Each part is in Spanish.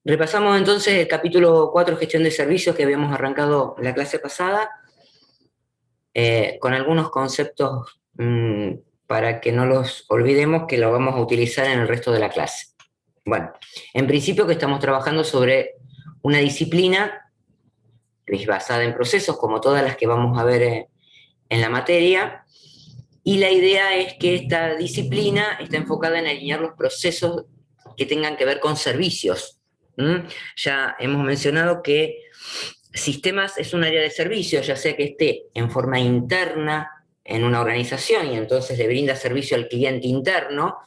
Repasamos entonces el capítulo 4, gestión de servicios, que habíamos arrancado la clase pasada, con algunos conceptos para que no los olvidemos, que lo vamos a utilizar en el resto de la clase. Bueno, en principio que estamos trabajando sobre una disciplina que es basada en procesos, como todas las que vamos a ver en la materia, y la idea es que esta disciplina está enfocada en alinear los procesos que tengan que ver con servicios. Ya hemos mencionado que sistemas es un área de servicio, ya sea que esté en forma interna en una organización y entonces le brinda servicio al cliente interno,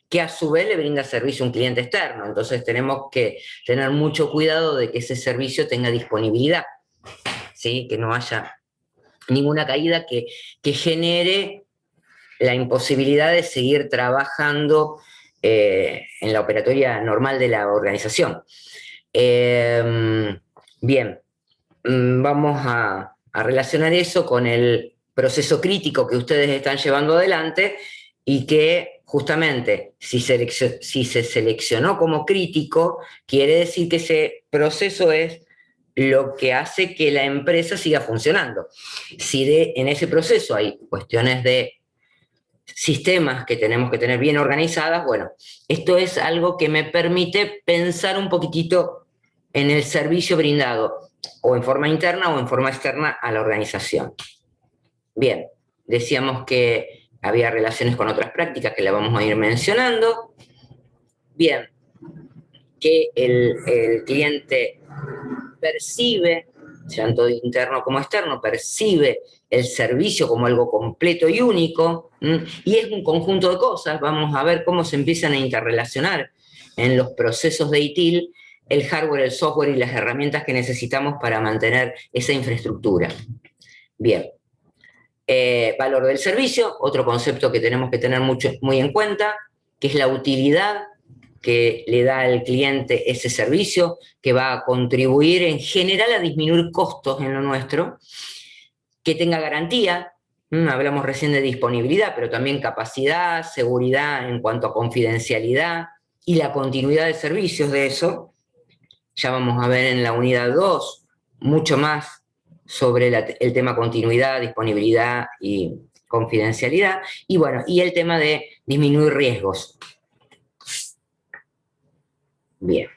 que a su vez le brinda servicio a un cliente externo. Entonces tenemos que tener mucho cuidado de que ese servicio tenga disponibilidad, ¿sí? Que no haya ninguna caída que genere la imposibilidad de seguir trabajando en la operatoria normal de la organización. Bien, vamos a relacionar eso con el proceso crítico que ustedes están llevando adelante y que justamente si se seleccionó como crítico, quiere decir que ese proceso es lo que hace que la empresa siga funcionando. Si en ese proceso hay cuestiones de sistemas que tenemos que tener bien organizadas, bueno, esto es algo que me permite pensar un poquitito en el servicio brindado, o en forma interna o en forma externa a la organización. Bien, decíamos que había relaciones con otras prácticas que la vamos a ir mencionando. Bien, que el cliente percibe, tanto interno como externo, percibe el servicio como algo completo y único, y es un conjunto de cosas. Vamos a ver cómo se empiezan a interrelacionar en los procesos de ITIL el hardware, el software y las herramientas que necesitamos para mantener esa infraestructura. Bien. Valor del servicio, otro concepto que tenemos que tener muy en cuenta, que es la utilidad que le da al cliente ese servicio, que va a contribuir en general a disminuir costos en lo nuestro, que tenga garantía, hablamos recién de disponibilidad, pero también capacidad, seguridad en cuanto a confidencialidad y la continuidad de servicios de eso. Ya vamos a ver en la unidad 2 mucho más sobre el tema continuidad, disponibilidad y confidencialidad, y bueno, y el tema de disminuir riesgos. Bien.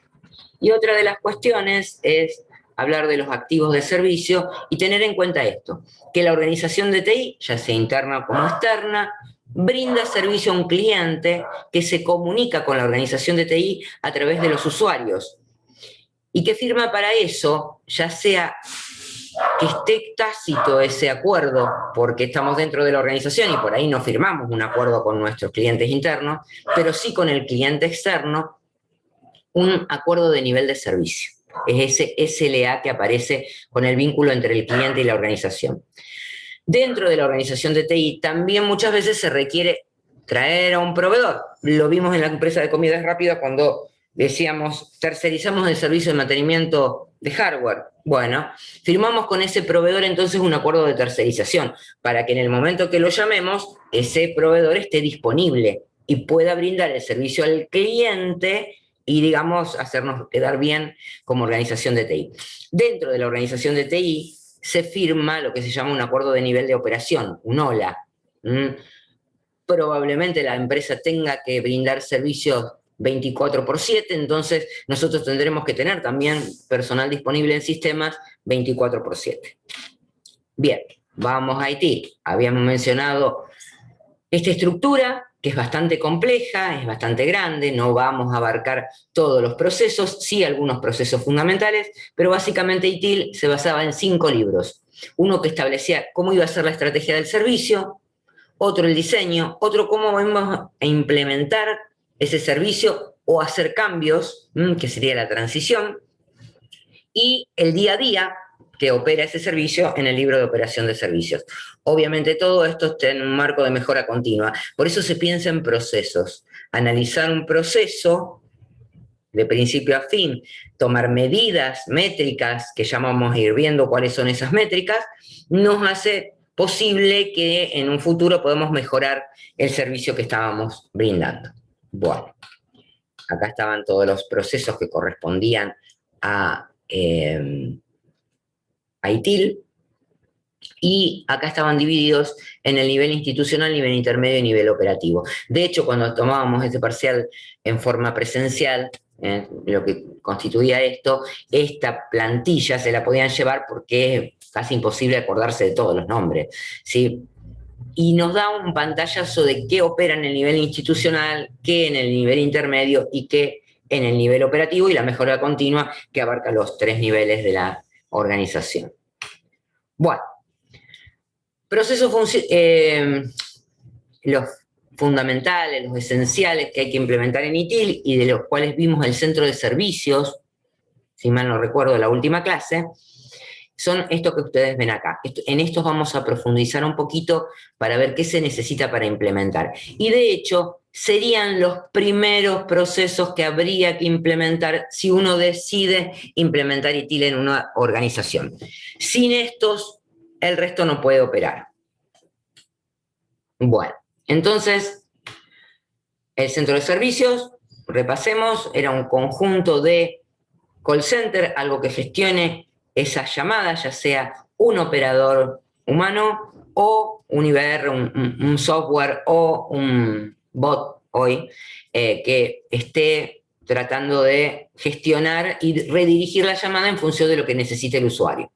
Y otra de las cuestiones es hablar de los activos de servicio y tener en cuenta esto, que la organización de TI, ya sea interna como externa, brinda servicio a un cliente que se comunica con la organización de TI a través de los usuarios y que firma para eso, ya sea que esté tácito ese acuerdo porque estamos dentro de la organización y por ahí no firmamos un acuerdo con nuestros clientes internos, pero sí con el cliente externo, un acuerdo de nivel de servicio. Es ese SLA que aparece con el vínculo entre el cliente y la organización. Dentro de la organización de TI también muchas veces se requiere traer a un proveedor. Lo vimos en la empresa de comidas rápidas cuando decíamos, tercerizamos el servicio de mantenimiento de hardware. Bueno, firmamos con ese proveedor entonces un acuerdo de tercerización para que en el momento que lo llamemos, ese proveedor esté disponible y pueda brindar el servicio al cliente y, digamos, hacernos quedar bien como organización de TI. Dentro de la organización de TI se firma lo que se llama un acuerdo de nivel de operación, un OLA. Probablemente la empresa tenga que brindar servicios 24/7, entonces nosotros tendremos que tener también personal disponible en sistemas 24/7. Bien, vamos a IT. Habíamos mencionado esta estructura, que es bastante compleja, es bastante grande, no vamos a abarcar todos los procesos, sí algunos procesos fundamentales, pero básicamente ITIL se basaba en 5 libros. Uno que establecía cómo iba a ser la estrategia del servicio, otro el diseño, otro cómo vamos a implementar ese servicio o hacer cambios, que sería la transición, y el día a día que opera ese servicio en el libro de operación de servicios. Obviamente todo esto está en un marco de mejora continua, por eso se piensa en procesos. Analizar un proceso de principio a fin, tomar medidas, métricas, que ya vamos a ir viendo cuáles son esas métricas, nos hace posible que en un futuro podamos mejorar el servicio que estábamos brindando. Bueno, Acá estaban todos los procesos que correspondían a ITIL, y acá estaban divididos en el nivel institucional, nivel intermedio y nivel operativo. De hecho, cuando tomábamos este parcial en forma presencial, lo que constituía esto, esta plantilla se la podían llevar porque es casi imposible acordarse de todos los nombres, ¿sí? Y nos da un pantallazo de qué opera en el nivel institucional, qué en el nivel intermedio y qué en el nivel operativo, y la mejora continua, que abarca los 3 niveles de la organización. Bueno, procesos los fundamentales, los esenciales que hay que implementar en ITIL y de los cuales vimos el centro de servicios, si mal no recuerdo, la última clase, son estos que ustedes ven acá. En estos vamos a profundizar un poquito para ver qué se necesita para implementar. Y de hecho, serían los primeros procesos que habría que implementar si uno decide implementar ITIL en una organización. Sin estos, el resto no puede operar. Bueno, entonces, el centro de servicios, repasemos, era un conjunto de call center, algo que gestione esas llamadas, ya sea un operador humano o un IVR, un software o un bot hoy, que esté tratando de gestionar y redirigir la llamada en función de lo que necesite el usuario.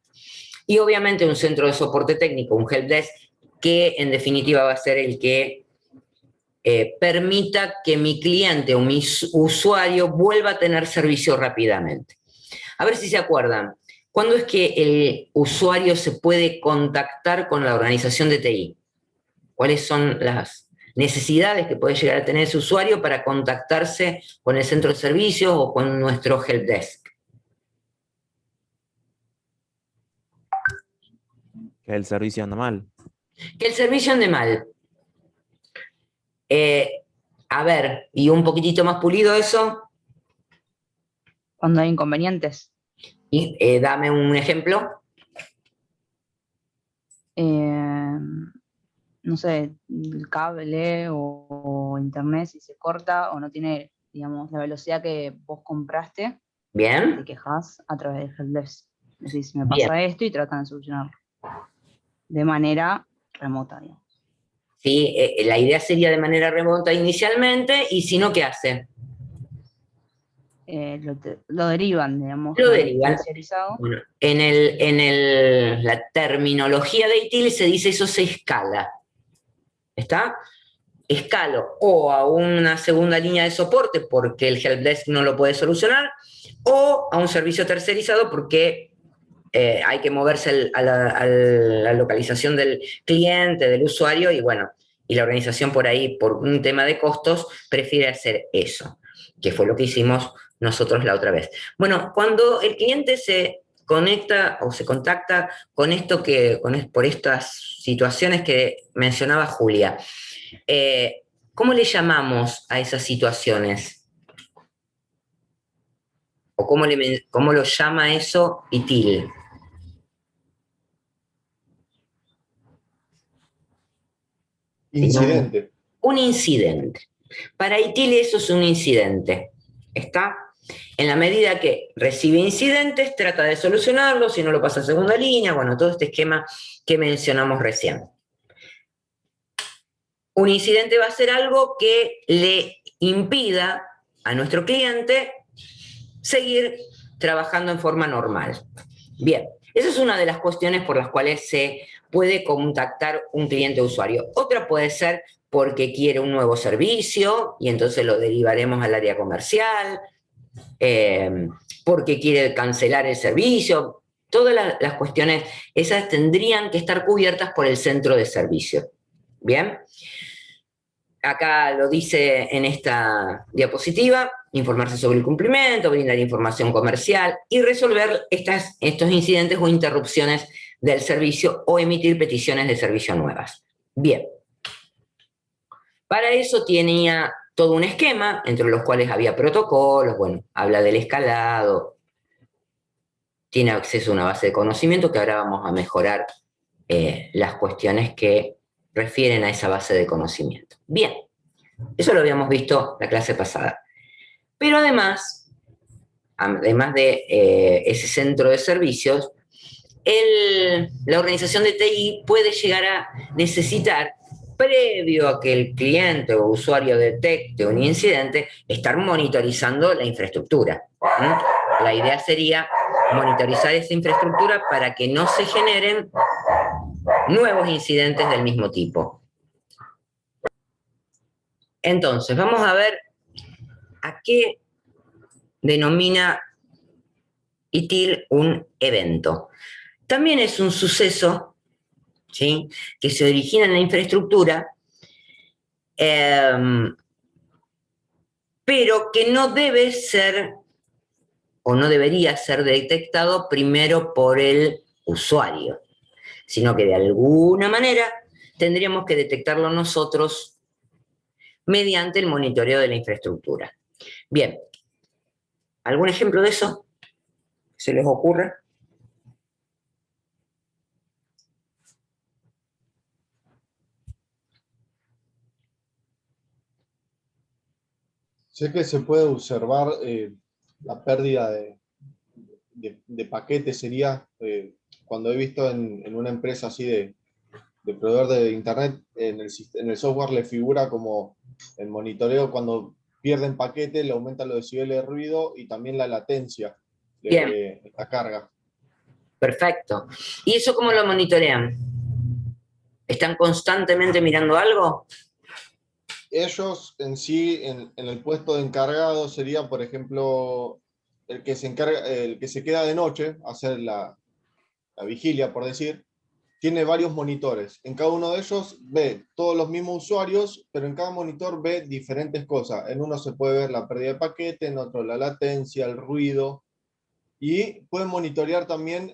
Y obviamente un centro de soporte técnico, un helpdesk, que en definitiva va a ser el que permita que mi cliente o mi usuario vuelva a tener servicio rápidamente. A ver si se acuerdan, ¿cuándo es que el usuario se puede contactar con la organización de TI? ¿Cuáles son las necesidades que puede llegar a tener ese usuario para contactarse con el centro de servicios o con nuestro helpdesk? Que el servicio anda mal. Que el servicio ande mal. A ver, y un poquitito más pulido eso. Cuando hay inconvenientes. Y, dame un ejemplo. No sé, el cable o internet si se corta o no tiene, digamos, la velocidad que vos compraste, Bien. te quejas a través del helpdesk. Decís, me Bien. pasa esto y tratan de solucionarlo. De manera remota, digamos. Sí, la idea sería de manera remota inicialmente, y si no, ¿qué hace? Lo derivan, digamos. Lo derivan. Bueno, la terminología de ITIL se dice eso se escala. ¿Está? Escalo o a una segunda línea de soporte porque el helpdesk no lo puede solucionar, o a un servicio tercerizado porque hay que moverse a la localización del cliente, del usuario, y bueno, y la organización por ahí, por un tema de costos, prefiere hacer eso, que fue lo que hicimos nosotros la otra vez. Bueno, cuando el cliente se conecta o se contacta con esto por estas situaciones que mencionaba Julia, ¿cómo le llamamos a esas situaciones? ¿O cómo lo llama eso ITIL? Incidente. Un incidente. Para ITIL eso es un incidente. ¿Está? En la medida que recibe incidentes, trata de solucionarlos, si no lo pasa a segunda línea, bueno, todo este esquema que mencionamos recién. Un incidente va a ser algo que le impida a nuestro cliente seguir trabajando en forma normal. Bien, esa es una de las cuestiones por las cuales se puede contactar un cliente usuario. Otra puede ser porque quiere un nuevo servicio y entonces lo derivaremos al área comercial, porque quiere cancelar el servicio. Todas las cuestiones esas tendrían que estar cubiertas por el centro de servicio. Bien, acá lo dice en esta diapositiva: informarse sobre el cumplimiento, brindar información comercial y resolver estos incidentes o interrupciones del servicio o emitir peticiones de servicio nuevas. Bien. Para eso tenía todo un esquema, entre los cuales había protocolos, bueno, habla del escalado, tiene acceso a una base de conocimiento, que ahora vamos a mejorar las cuestiones que refieren a esa base de conocimiento. Bien, eso lo habíamos visto la clase pasada. Pero además de ese centro de servicios, la organización de TI puede llegar a necesitar, previo a que el cliente o usuario detecte un incidente, estar monitorizando la infraestructura. La idea sería monitorizar esa infraestructura para que no se generen nuevos incidentes del mismo tipo. Entonces, vamos a ver a qué denomina ITIL un evento. También es un suceso, ¿sí?, que se origina en la infraestructura, pero que no debe ser o no debería ser detectado primero por el usuario, sino que de alguna manera tendríamos que detectarlo nosotros mediante el monitoreo de la infraestructura. Bien, ¿algún ejemplo de eso? ¿Se les ocurre? Sé que se puede observar la pérdida de paquetes, sería cuando he visto en una empresa así de proveedor de internet, en el software le figura como el monitoreo cuando pierden paquetes, le aumentan los decibeles de ruido y también la latencia Bien. de esta carga. Perfecto. ¿Y eso cómo lo monitorean? ¿Están constantemente mirando algo? Ellos en sí, en el puesto de encargado, sería, por ejemplo, el que se encarga, el que se queda de noche a hacer la vigilia, por decir, tiene varios monitores. En cada uno de ellos ve todos los mismos usuarios, pero en cada monitor ve diferentes cosas. En uno se puede ver la pérdida de paquete, en otro la latencia, el ruido, y pueden monitorear también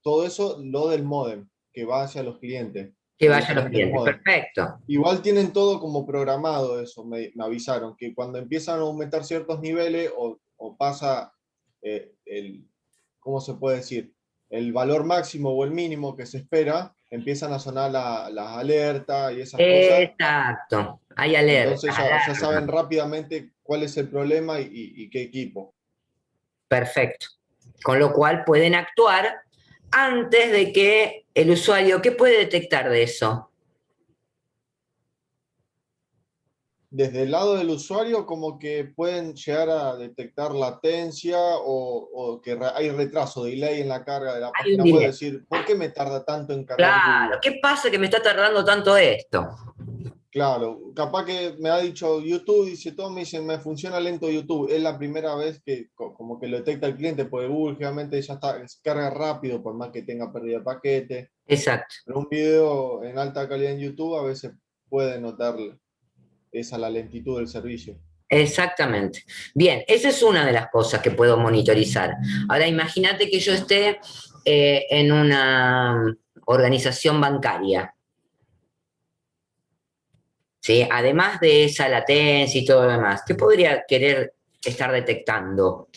todo eso, lo del módem, que va hacia los clientes. Que Los vaya a los diferentes clientes. módems. Perfecto. Igual tienen todo como programado eso, me avisaron, que cuando empiezan a aumentar ciertos niveles o pasa ¿cómo se puede decir? El valor máximo o el mínimo que se espera, empiezan a sonar las alertas y esas cosas. Exacto. Hay alerta, Entonces ya saben alarma. rápidamente cuál es el problema y qué equipo. Perfecto. Con lo cual pueden actuar antes de que el usuario, ¿qué puede detectar de eso? Desde el lado del usuario, como que pueden llegar a detectar latencia o que hay retraso, delay en la carga de la Hay un página web, delay. decir, ¿por qué me tarda tanto en cargar Claro. Google? ¿Qué pasa que me está tardando tanto esto? Claro, capaz que me ha dicho YouTube, dice todo, me dice, me funciona lento YouTube. Es la primera vez que como que lo detecta el cliente, porque Google generalmente ya está, carga rápido, por más que tenga pérdida de paquete. Exacto. Pero un video en alta calidad en YouTube a veces puede notar esa la lentitud del servicio. Exactamente. Bien, esa es una de las cosas que puedo monitorizar. Ahora, imagínate que yo esté en una organización bancaria, ¿sí? Además de esa latencia y todo lo demás, ¿qué podría querer estar detectando?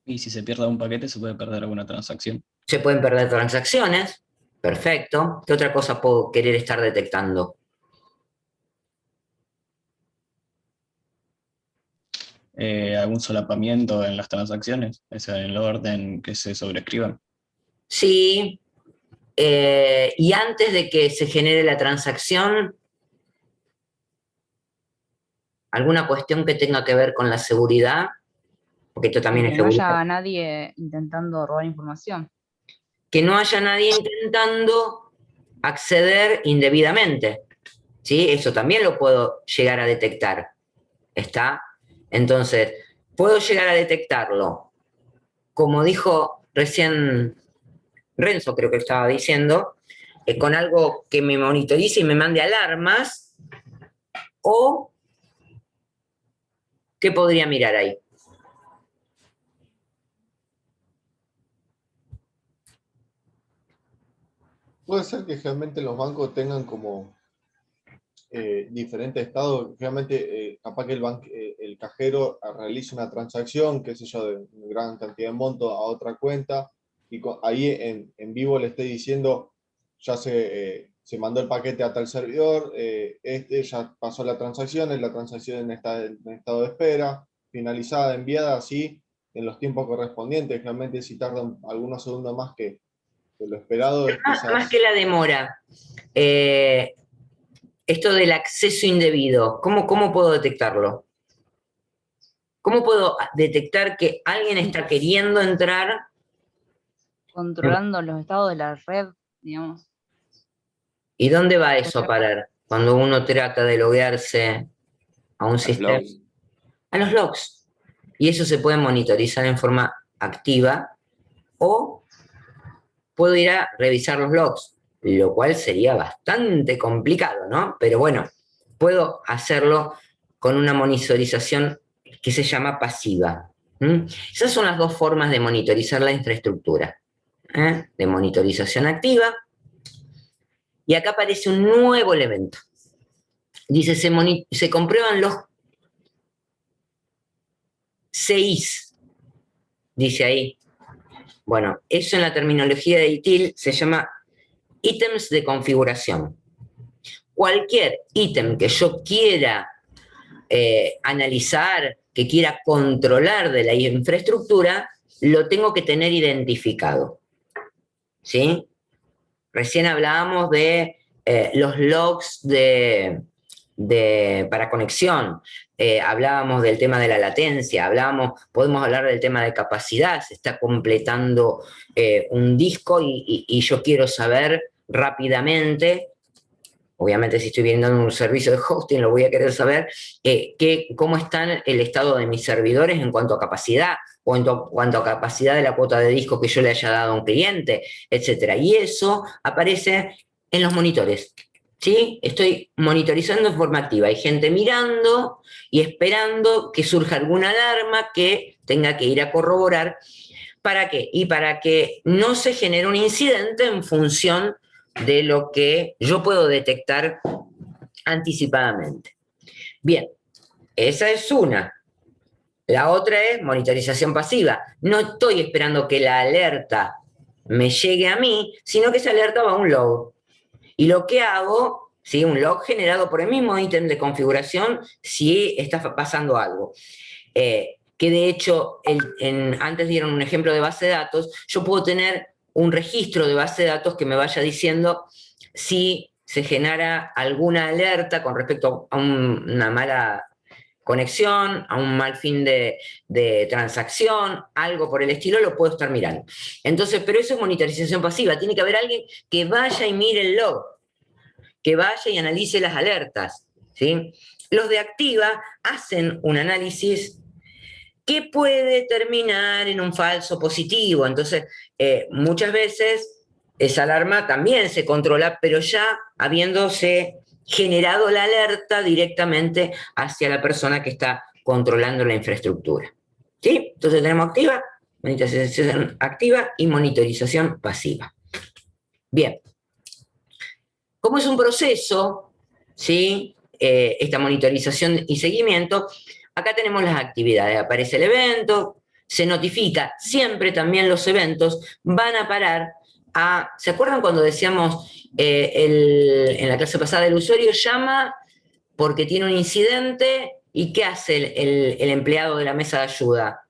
Y si se pierde un paquete, se puede perder alguna transacción. Se pueden perder transacciones, perfecto. ¿Qué otra cosa puedo querer estar detectando? Algún solapamiento en las transacciones, o sea, en el orden que se sobrescriban. Sí, y antes de que se genere la transacción, alguna cuestión que tenga que ver con la seguridad, porque esto también es Que no seguridad. haya nadie intentando robar información. Que no haya nadie intentando acceder indebidamente, ¿sí? Eso también lo puedo llegar a detectar, ¿está? Entonces, puedo llegar a detectarlo, como dijo recién Renzo, creo que estaba diciendo, con algo que me monitorice y me mande alarmas, o ¿qué podría mirar ahí? Puede ser que realmente los bancos tengan como diferentes estados. Realmente, capaz que el cajero realice una transacción, qué sé yo, de una gran cantidad de monto a otra cuenta, y ahí en vivo le esté diciendo, ya se mandó el paquete a tal servidor, este ya pasó la transacción está en estado de espera. finalizada, enviada así en los tiempos correspondientes. Realmente si tardan algunos segundos más que lo esperado es quizás... Más que la demora, esto del acceso indebido, ¿cómo puedo detectarlo? ¿Cómo puedo detectar que alguien está queriendo entrar? Controlando los estados de la red, digamos. ¿Y dónde va eso a parar? Cuando uno trata de loguearse a un sistema. logs. A los logs. Y eso se puede monitorizar en forma activa o puedo ir a revisar los logs, lo cual sería bastante complicado, ¿no? Pero bueno, puedo hacerlo con una monitorización que se llama pasiva. Esas son las dos formas de monitorizar la infraestructura. De monitorización activa. Y acá aparece un nuevo elemento. Dice, se comprueban los CIs, dice ahí. Bueno, eso en la terminología de ITIL se llama ítems de configuración. Cualquier ítem que yo quiera analizar, que quiera controlar de la infraestructura, lo tengo que tener identificado. ¿Sí? Recién hablábamos de los logs para conexión, hablábamos del tema de la latencia, podemos hablar del tema de capacidad, se está completando un disco y yo quiero saber rápidamente, obviamente si estoy viendo un servicio de hosting lo voy a querer saber, cómo está el estado de mis servidores en cuanto a capacidad, o en cuanto a capacidad de la cuota de disco que yo le haya dado a un cliente, etc. Y eso aparece en los monitores. ¿Sí? Estoy monitorizando en forma activa. Hay gente mirando y esperando que surja alguna alarma que tenga que ir a corroborar. ¿Para qué? Y para que no se genere un incidente en función de lo que yo puedo detectar anticipadamente. Bien, esa es una. La otra es monitorización pasiva. No estoy esperando que la alerta me llegue a mí, sino que esa alerta va a un log. Y lo que hago, ¿sí? Un log generado por el mismo ítem de configuración si está pasando algo. Que de hecho, antes dieron un ejemplo de base de datos, yo puedo tener un registro de base de datos que me vaya diciendo si se genera alguna alerta con respecto a una mala conexión, a un mal fin de transacción, algo por el estilo, lo puedo estar mirando. Entonces, pero eso es monitorización pasiva, tiene que haber alguien que vaya y mire el log, que vaya y analice las alertas, ¿sí? Los de activa hacen un análisis que puede terminar en un falso positivo. Entonces, muchas veces esa alarma también se controla, pero ya habiéndose generado la alerta directamente hacia la persona que está controlando la infraestructura. ¿Sí? Entonces tenemos activa, monitorización activa y monitorización pasiva. Bien. Como es un proceso, ¿sí? Esta monitorización y seguimiento, acá tenemos las actividades. Aparece el evento, se notifica, siempre también los eventos van a parar a... ¿Se acuerdan cuando decíamos en la clase pasada el usuario llama porque tiene un incidente y qué hace el empleado de la mesa de ayuda?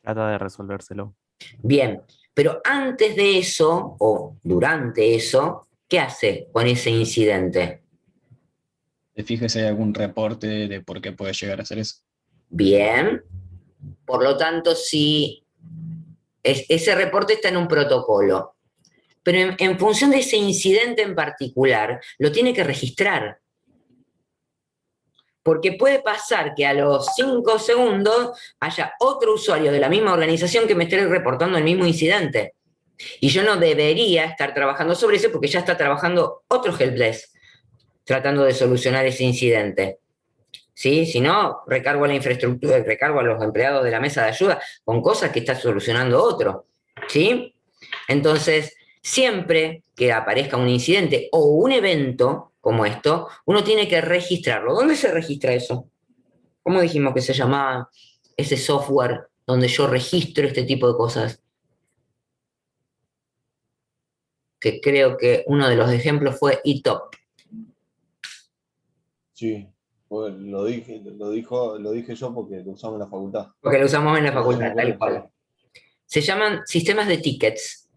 Trata de resolvérselo. Bien, pero antes de eso o durante eso, ¿qué hace con ese incidente? Fíjese si hay algún reporte de por qué puede llegar a hacer eso. Bien, por lo tanto, si ese reporte está en un protocolo, pero en función de ese incidente en particular, lo tiene que registrar. Porque puede pasar que a los 5 segundos haya otro usuario de la misma organización que me esté reportando el mismo incidente. Y yo no debería estar trabajando sobre eso porque ya está trabajando otro helpdesk tratando de solucionar ese incidente. ¿Sí? Si no, recargo a la infraestructura, recargo a los empleados de la mesa de ayuda con cosas que está solucionando otro. ¿Sí? Entonces, siempre que aparezca un incidente o un evento como esto, uno tiene que registrarlo. ¿Dónde se registra eso? ¿Cómo dijimos que se llamaba ese software donde yo registro este tipo de cosas? Que creo que uno de los ejemplos fue eTop. Sí. Pues lo dije yo porque lo usamos en la facultad. Porque lo usamos en la No, no facultad, me acuerdo. tal cual. Se llaman sistemas de tickets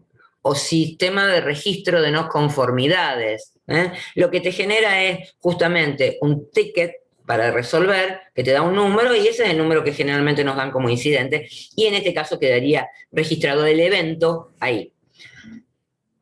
o sistema de registro de no conformidades. Lo que te genera es justamente un ticket para resolver, que te da un número, y ese es el número que generalmente nos dan como incidente, y en este caso quedaría registrado el evento ahí.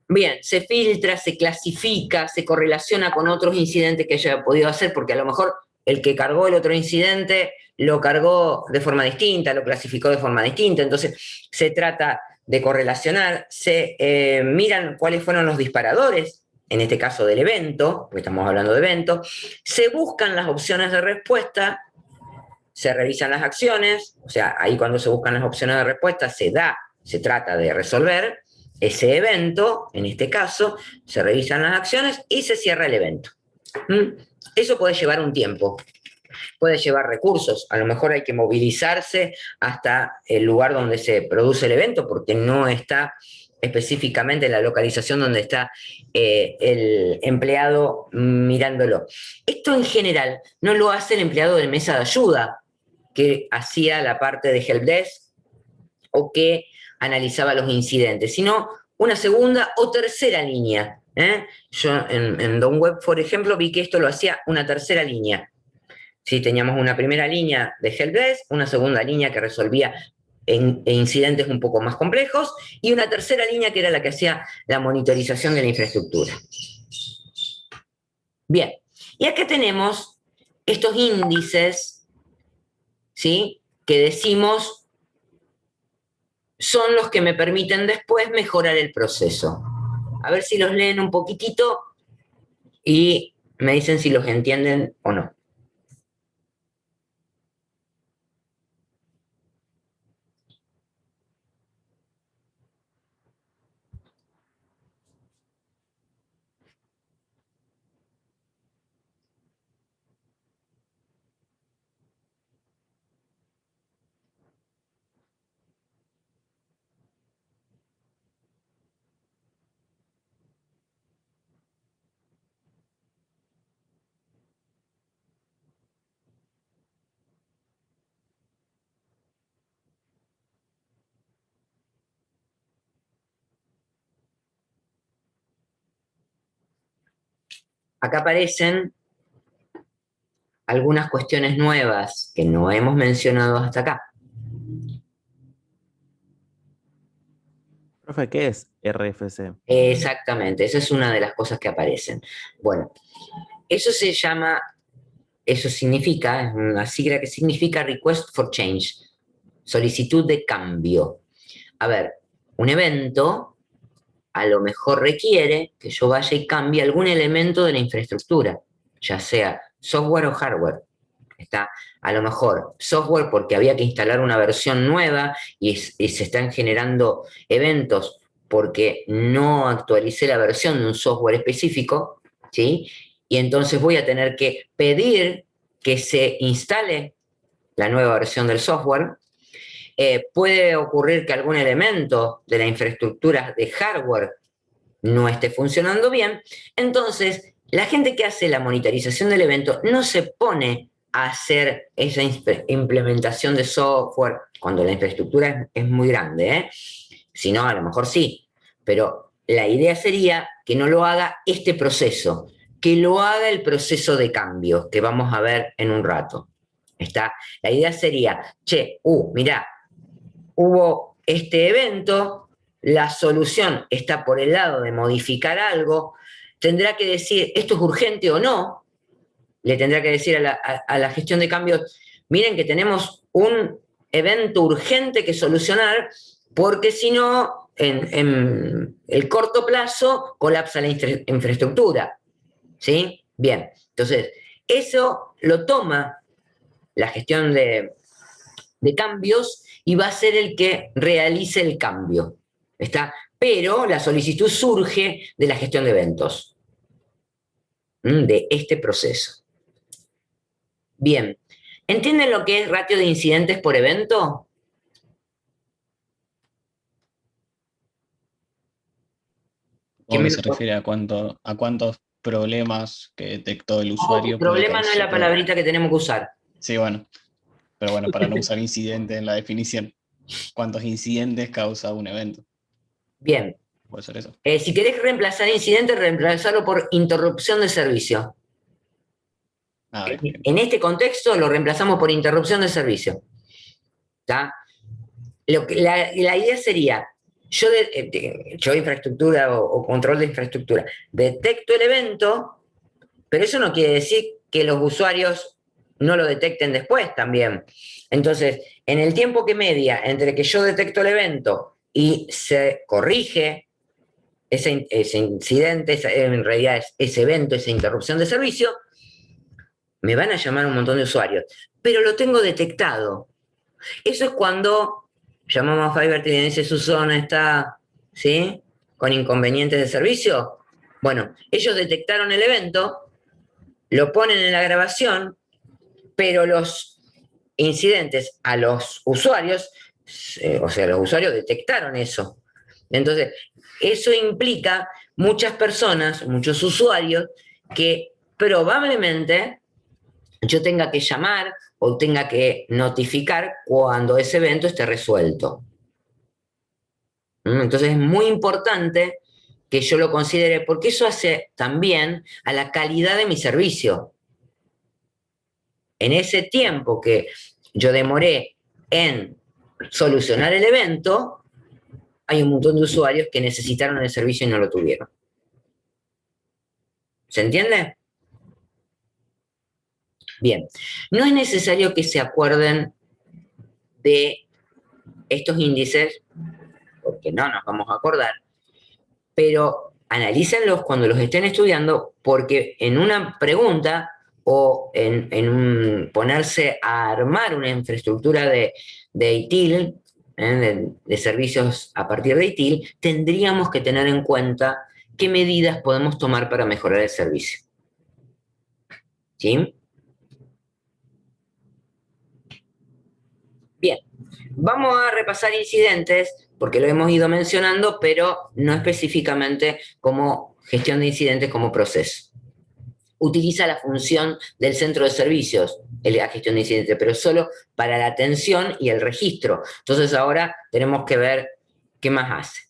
Bien, se filtra, se clasifica, se correlaciona con otros incidentes que haya podido hacer, porque a lo mejor el que cargó el otro incidente lo cargó de forma distinta, lo clasificó de forma distinta, entonces se trata de correlacionar, se miran cuáles fueron los disparadores, en este caso del evento, porque estamos hablando de evento, se buscan las opciones de respuesta, se revisan las acciones, o sea, ahí cuando se buscan las opciones de respuesta se trata de resolver ese evento, en este caso, se revisan las acciones y se cierra el evento. Eso puede llevar un tiempo, puede llevar recursos, a lo mejor hay que movilizarse hasta el lugar donde se produce el evento porque no está específicamente en la localización donde está el empleado mirándolo. Esto en general no lo hace el empleado de mesa de ayuda que hacía la parte de helpdesk o que analizaba los incidentes, sino una segunda o tercera línea. Yo en Don Web, por ejemplo, vi que esto lo hacía una tercera línea. Sí, teníamos una primera línea de helpdesk, una segunda línea que resolvía incidentes un poco más complejos, y una tercera línea que era la que hacía la monitorización de la infraestructura. Bien, y acá tenemos estos índices, ¿sí?, que decimos son los que me permiten después mejorar el proceso. A ver si los leen un poquitito y me dicen si los entienden o no. Acá aparecen algunas cuestiones nuevas que no hemos mencionado hasta acá. Profe, ¿qué es RFC? Exactamente, esa es una de las cosas que aparecen. Bueno, eso se llama, eso significa, es una sigla que significa Request for Change, solicitud de cambio. A ver, un evento a lo mejor requiere que yo vaya y cambie algún elemento de la infraestructura, ya sea software o hardware. Está a lo mejor software porque había que instalar una versión nueva y se están generando eventos porque no actualicé la versión de un software específico, ¿sí? Y entonces voy a tener que pedir que se instale la nueva versión del software. Puede ocurrir que algún elemento de la infraestructura de hardware no esté funcionando bien. Entonces, la gente que hace la monitorización del evento no se pone a hacer esa implementación de software cuando la infraestructura es muy grande, Si no, a lo mejor sí, pero la idea sería que no lo haga este proceso, que lo haga el proceso de cambio, que vamos a ver en un rato. La idea sería, mirá, hubo este evento, la solución está por el lado de modificar algo, tendrá que decir, ¿esto es urgente o no? Le tendrá que decir a la gestión de cambios, miren que tenemos un evento urgente que solucionar, porque si no, en el corto plazo colapsa la infraestructura. ¿Sí? Bien, entonces, eso lo toma la gestión de cambios y va a ser el que realice el cambio. Pero la solicitud surge de la gestión de eventos, de este proceso. Bien, ¿entienden lo que es ratio de incidentes por evento? ¿Cómo que se refiere a cuántos problemas que detectó el usuario. Problema no es la palabrita que tenemos que usar. Sí, bueno. Pero bueno, para no usar incidente en la definición, ¿cuántos incidentes causa un evento? Bien. Puede ser eso. Si querés reemplazar incidente, reemplazarlo por interrupción de servicio. Bien. En este contexto lo reemplazamos por interrupción de servicio. ¿Está? La idea sería, yo infraestructura o control de infraestructura, detecto el evento, pero eso no quiere decir que los usuarios no lo detecten después también. Entonces, en el tiempo que media entre que yo detecto el evento y se corrige ese incidente, en realidad ese evento, esa interrupción de servicio, me van a llamar un montón de usuarios, pero lo tengo detectado. Eso es cuando llamamos a Fiverr y le dice su zona está, ¿sí?, con inconvenientes de servicio. Bueno, ellos detectaron el evento, lo ponen en la grabación, pero los incidentes a los usuarios, o sea, los usuarios detectaron eso. Entonces, eso implica muchas personas, muchos usuarios, que probablemente yo tenga que llamar o tenga que notificar cuando ese evento esté resuelto. Entonces es muy importante que yo lo considere, porque eso hace también a la calidad de mi servicio. En ese tiempo que yo demoré en solucionar el evento, hay un montón de usuarios que necesitaron el servicio y no lo tuvieron. ¿Se entiende? Bien, no es necesario que se acuerden de estos índices, porque no nos vamos a acordar, pero analícenlos cuando los estén estudiando, porque en una pregunta o en ponerse a armar una infraestructura de ITIL, de servicios a partir de ITIL, tendríamos que tener en cuenta qué medidas podemos tomar para mejorar el servicio. ¿Sí? Bien, vamos a repasar incidentes, porque lo hemos ido mencionando, pero no específicamente como gestión de incidentes como proceso. Utiliza la función del centro de servicios, la gestión de incidentes, pero solo para la atención y el registro. Entonces ahora tenemos que ver qué más hace.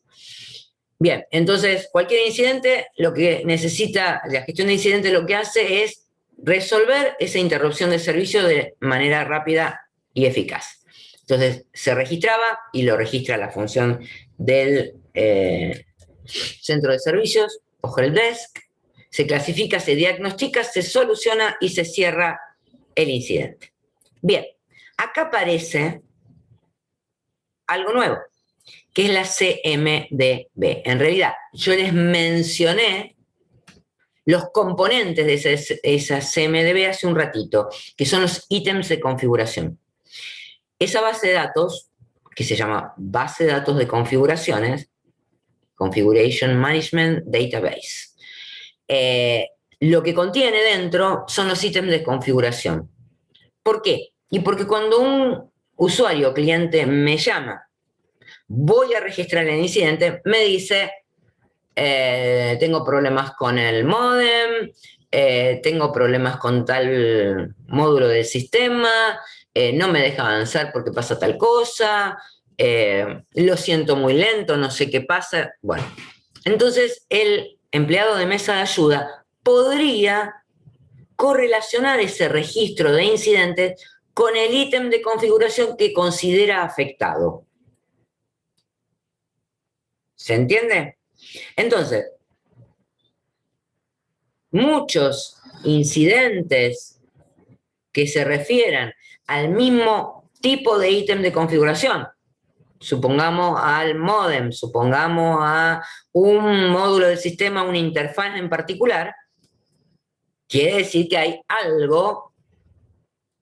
Bien, entonces cualquier incidente, lo que necesita la gestión de incidentes, lo que hace es resolver esa interrupción de servicio de manera rápida y eficaz. Entonces se registraba y lo registra la función del centro de servicios o helpdesk. Se clasifica, se diagnostica, se soluciona y se cierra el incidente. Bien, acá aparece algo nuevo, que es la CMDB. En realidad, yo les mencioné los componentes de esa CMDB hace un ratito, que son los ítems de configuración. Esa base de datos, que se llama base de datos de configuraciones, Configuration Management Database, lo que contiene dentro son los ítems de configuración. ¿Por qué? Y porque cuando un usuario o cliente me llama, voy a registrar el incidente, me dice, tengo problemas con el módem, tengo problemas con tal módulo del sistema, no me deja avanzar porque pasa tal cosa, lo siento muy lento, no sé qué pasa. Bueno, entonces el empleado de mesa de ayuda podría correlacionar ese registro de incidentes con el ítem de configuración que considera afectado. ¿Se entiende? Entonces, muchos incidentes que se refieran al mismo tipo de ítem de configuración, supongamos al módem, supongamos a un módulo del sistema, una interfaz en particular, quiere decir que hay algo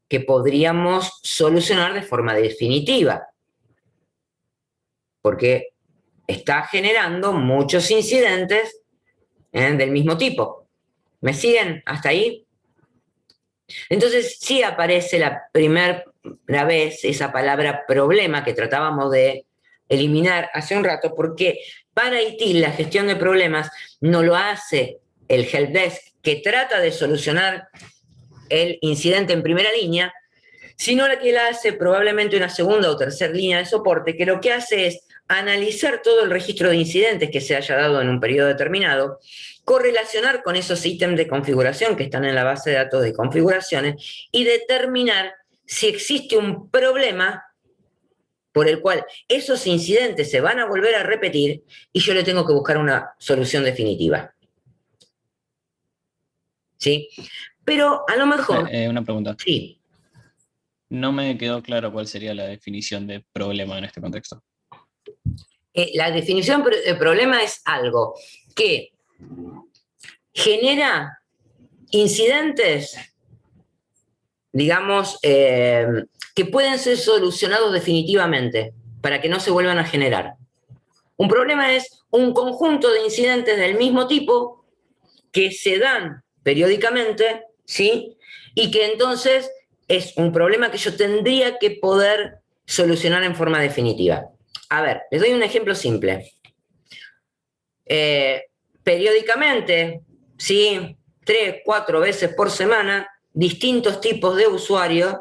que podríamos solucionar de forma definitiva, porque está generando muchos incidentes del mismo tipo. ¿Me siguen hasta ahí? Entonces sí aparece la primera vez esa palabra problema que tratábamos de eliminar hace un rato, porque para ITIL la gestión de problemas no lo hace el helpdesk que trata de solucionar el incidente en primera línea, sino que él hace probablemente una segunda o tercera línea de soporte, que lo que hace es analizar todo el registro de incidentes que se haya dado en un periodo determinado, correlacionar con esos ítems de configuración que están en la base de datos de configuraciones y determinar si existe un problema por el cual esos incidentes se van a volver a repetir y yo le tengo que buscar una solución definitiva. ¿Sí? Pero a lo mejor... Una pregunta. Sí. No me quedó claro cuál sería la definición de problema en este contexto. La definición de problema es algo que genera incidentes, digamos, que pueden ser solucionados definitivamente para que no se vuelvan a generar. Un problema es un conjunto de incidentes del mismo tipo que se dan periódicamente, ¿sí? Y que entonces es un problema que yo tendría que poder solucionar en forma definitiva. A ver, les doy un ejemplo simple. Periódicamente, ¿sí? 3, 4 veces por semana, distintos tipos de usuarios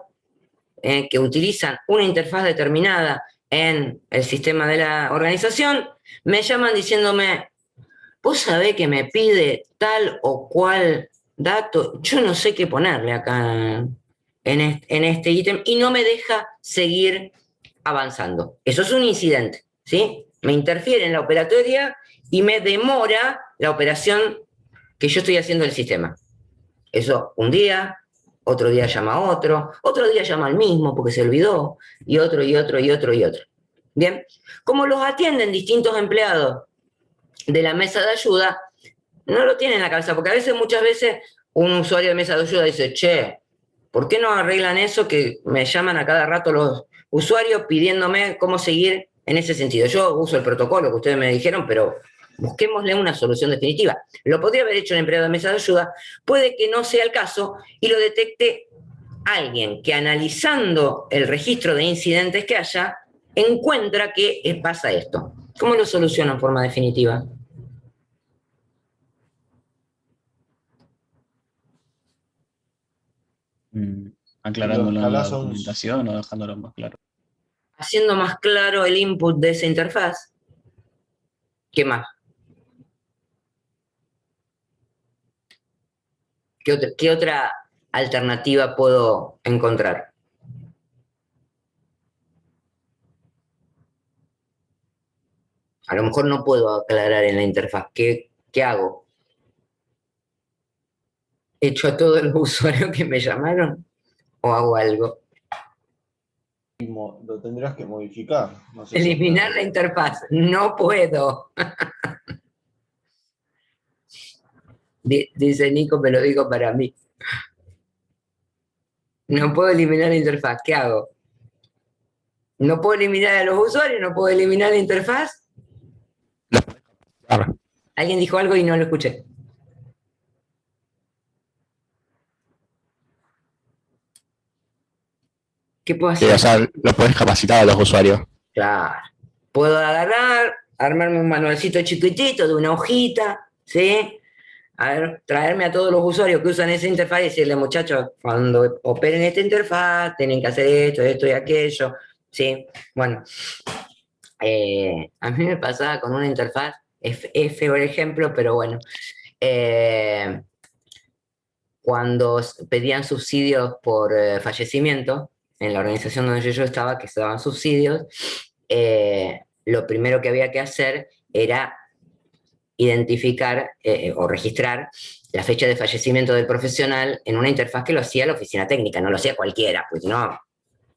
que utilizan una interfaz determinada en el sistema de la organización, me llaman diciéndome, vos sabés que me pide tal o cual dato, yo no sé qué ponerle acá en este ítem y no me deja seguir avanzando. Eso es un incidente, ¿sí? Me interfiere en la operatoria y me demora la operación que yo estoy haciendo del sistema. Eso un día, otro día llama a otro día llama al mismo porque se olvidó, y otro, y otro, y otro, y otro. Bien, como los atienden distintos empleados de la mesa de ayuda, no lo tienen en la cabeza, porque a veces, muchas veces, un usuario de mesa de ayuda dice, che, ¿por qué no arreglan eso que me llaman a cada rato los usuarios pidiéndome cómo seguir en ese sentido? Yo uso el protocolo que ustedes me dijeron, pero busquémosle una solución definitiva. Lo podría haber hecho el empleado de mesa de ayuda, puede que no sea el caso y lo detecte alguien que, analizando el registro de incidentes que haya, encuentra que pasa esto. ¿Cómo lo soluciona en forma definitiva? Aclarándolo en la escalás a un- documentación o dejándolo más claro. Haciendo más claro el input de esa interfaz. ¿Qué más? ¿Qué otra alternativa puedo encontrar? A lo mejor no puedo aclarar en la interfaz. ¿Qué hago? ¿Echo a todos los usuarios que me llamaron? ¿O hago algo? Lo tendrás que modificar. No sé si Eliminar la interfaz. No puedo. Dice Nico, me lo digo para mí. No puedo eliminar la interfaz. ¿Qué hago? ¿No puedo eliminar a los usuarios? ¿No puedo eliminar la interfaz? Alguien dijo algo y no lo escuché. ¿Qué puedo hacer? O sea, lo puedes capacitar a los usuarios. Claro. Puedo agarrar, armarme un manualcito chiquitito de una hojita, ¿sí? A ver, traerme a todos los usuarios que usan esa interfaz y decirle, muchachos, cuando operen esta interfaz, tienen que hacer esto, esto y aquello, ¿sí? Bueno, a mí me pasaba con una interfaz, es feo el ejemplo, pero bueno, cuando pedían subsidios por fallecimiento, en la organización donde yo estaba, que se daban subsidios, lo primero que había que hacer era identificar o registrar la fecha de fallecimiento del profesional en una interfaz que lo hacía la oficina técnica, no lo hacía cualquiera, pues si no,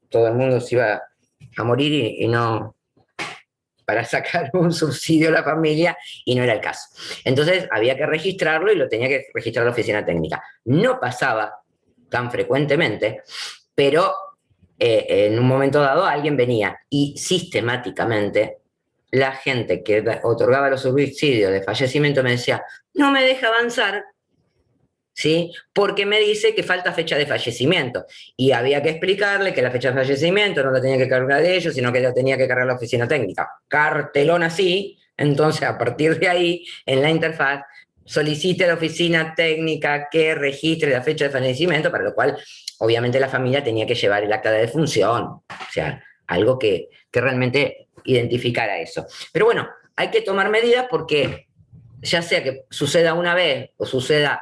todo el mundo se iba a morir y no, para sacar un subsidio a la familia, y no era el caso. Entonces había que registrarlo y lo tenía que registrar la oficina técnica. No pasaba tan frecuentemente, pero en un momento dado alguien venía y sistemáticamente la gente que otorgaba los subsidios de fallecimiento me decía, no me deja avanzar, ¿sí? Porque me dice que falta fecha de fallecimiento. Y había que explicarle que la fecha de fallecimiento no la tenía que cargar de ellos, sino que la tenía que cargar la oficina técnica. Cartelón así, entonces a partir de ahí, en la interfaz, solicite a la oficina técnica que registre la fecha de fallecimiento, para lo cual obviamente la familia tenía que llevar el acta de defunción, o sea, algo que realmente identificara eso. Pero bueno, hay que tomar medidas porque ya sea que suceda una vez o suceda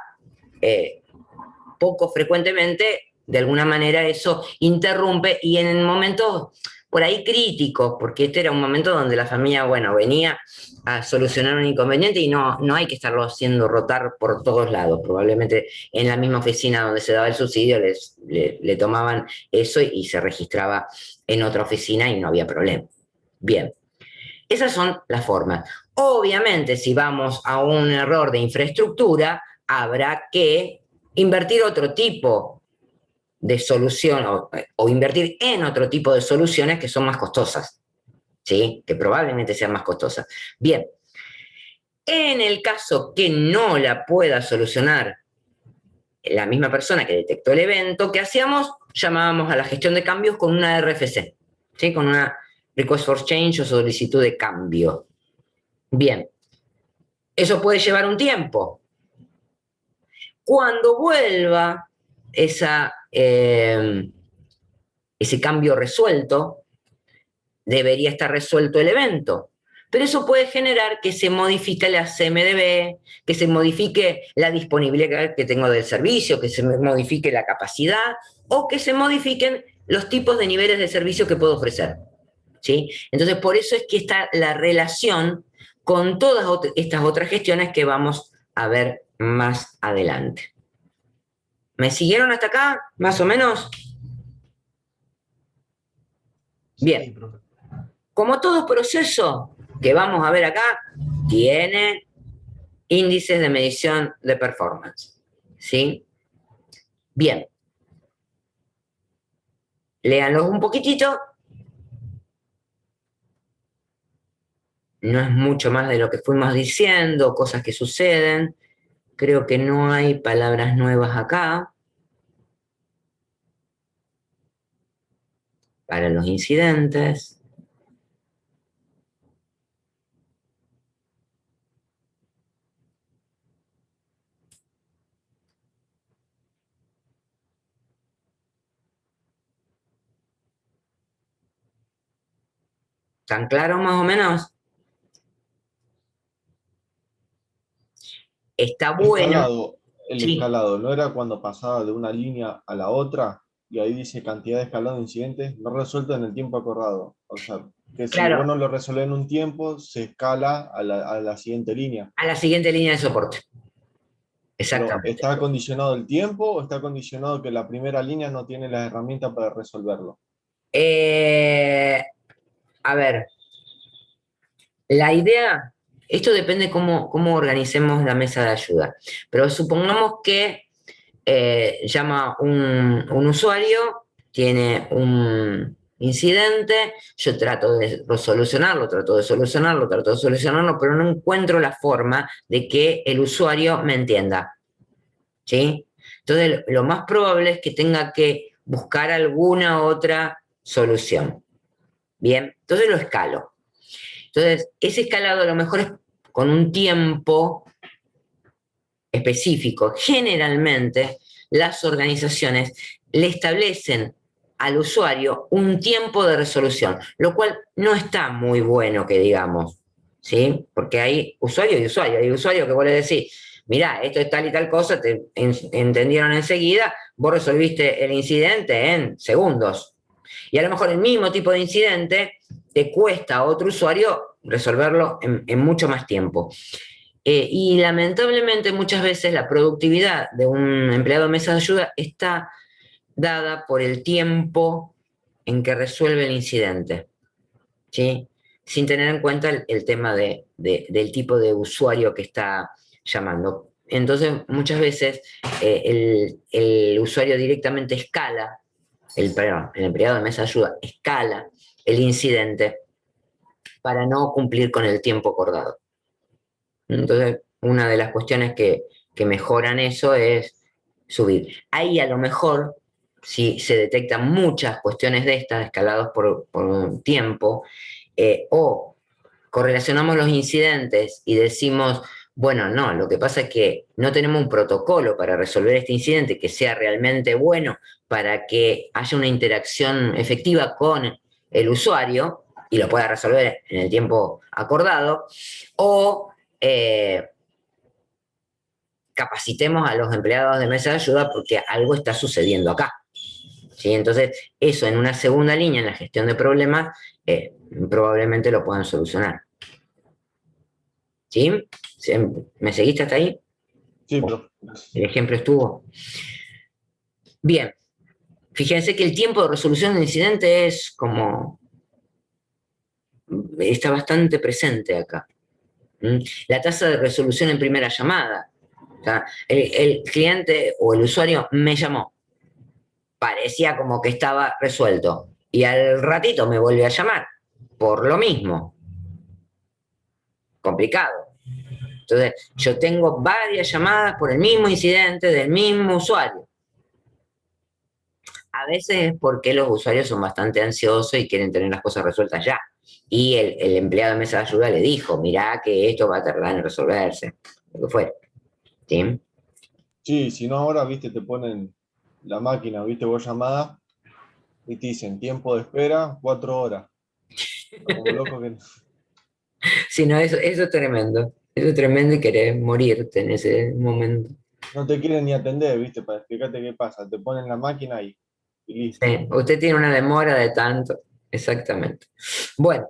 poco frecuentemente, de alguna manera eso interrumpe y en momentos por ahí críticos, porque este era un momento donde la familia, bueno, venía a solucionar un inconveniente y no hay que estarlo haciendo rotar por todos lados. Probablemente en la misma oficina donde se daba el subsidio le tomaban eso y se registraba en otra oficina y no había problema. Bien, esas son las formas. Obviamente, si vamos a un error de infraestructura, habrá que invertir otro tipo de solución o invertir en otro tipo de soluciones que son más costosas, ¿sí? Que probablemente sean más costosas. Bien, en el caso que no la pueda solucionar la misma persona que detectó el evento, ¿qué hacíamos? Llamábamos a la gestión de cambios con una RFC, ¿sí? Con una Request for Change o solicitud de cambio. Bien, eso puede llevar un tiempo. Cuando vuelva ese cambio resuelto, debería estar resuelto el evento. Pero eso puede generar que se modifique la CMDB, que se modifique la disponibilidad que tengo del servicio, que se modifique la capacidad o que se modifiquen los tipos de niveles de servicio que puedo ofrecer, ¿sí? Entonces, por eso es que está la relación con todas estas otras gestiones que vamos a ver más adelante. ¿Me siguieron hasta acá, más o menos? Bien. Sí, profe. Como todo proceso que vamos a ver acá, tiene índices de medición de performance, ¿sí? Bien. Léanlos un poquitito. No es mucho más de lo que fuimos diciendo, cosas que suceden. Creo que no hay palabras nuevas acá. Para los incidentes. ¿Están claros más o menos? Está bueno. El Sí. escalado, ¿no era cuando pasaba de una línea a la otra? Y ahí dice cantidad de escalado de incidentes no resuelto en el tiempo acordado. O sea, que si Claro. vos no lo resolvés en un tiempo, se escala a la siguiente línea. A la siguiente línea de soporte. Pero Exactamente. ¿está condicionado el tiempo o está condicionado que la primera línea no tiene las herramientas para resolverlo? A ver, la idea, esto depende cómo organicemos la mesa de ayuda, pero supongamos que llama un usuario, tiene un incidente, yo trato de solucionarlo, pero no encuentro la forma de que el usuario me entienda, ¿sí? Entonces, lo más probable es que tenga que buscar alguna otra solución. Bien, entonces lo escalo. Entonces, ese escalado a lo mejor es con un tiempo específico. Generalmente, las organizaciones le establecen al usuario un tiempo de resolución, lo cual no está muy bueno que digamos, ¿sí? Porque hay usuario y usuario. Hay usuario que vos le decís, mirá, esto es tal y tal cosa, te entendieron enseguida, vos resolviste el incidente en segundos. Y a lo mejor el mismo tipo de incidente te cuesta a otro usuario resolverlo en mucho más tiempo. Y lamentablemente muchas veces la productividad de un empleado de mesa de ayuda está dada por el tiempo en que resuelve el incidente, ¿sí? Sin tener en cuenta el tema del tipo de usuario que está llamando. Entonces, muchas veces el usuario directamente escala, el empleado de mesa de ayuda escala el incidente para no cumplir con el tiempo acordado. Entonces, una de las cuestiones que mejoran eso es subir. Ahí a lo mejor, si se detectan muchas cuestiones de estas, escalados por un tiempo, o correlacionamos los incidentes y decimos, Bueno, no, lo que pasa es que no tenemos un protocolo para resolver este incidente que sea realmente bueno para que haya una interacción efectiva con el usuario y lo pueda resolver en el tiempo acordado, o capacitemos a los empleados de mesa de ayuda porque algo está sucediendo acá. ¿Sí? Entonces, eso en una segunda línea en la gestión de problemas, probablemente lo puedan solucionar. ¿Sí? ¿Me seguiste hasta ahí? Sí, profe. El ejemplo estuvo. Bien. Fíjense que el tiempo de resolución del incidente es como... está bastante presente acá. La tasa de resolución en primera llamada. O sea, el cliente o el usuario me llamó. Parecía como que estaba resuelto. Y al ratito me volvió a llamar. Por lo mismo. Complicado. Entonces, yo tengo varias llamadas por el mismo incidente del mismo usuario. A veces es porque los usuarios son bastante ansiosos y quieren tener las cosas resueltas ya. Y el empleado de mesa de ayuda le dijo, mirá que esto va a tardar en resolverse. Lo que fue. ¿Sí? Sí, si no ahora, viste, te ponen la máquina, viste, vos llamada y te dicen tiempo de espera, 4 horas. Como loco que... Sí, no, eso es tremendo. Eso es tremendo y querés morirte en ese momento. No te quieren ni atender, viste, para explicarte qué pasa. Te ponen la máquina y listo. Sí, usted tiene una demora de tanto. Exactamente. Bueno.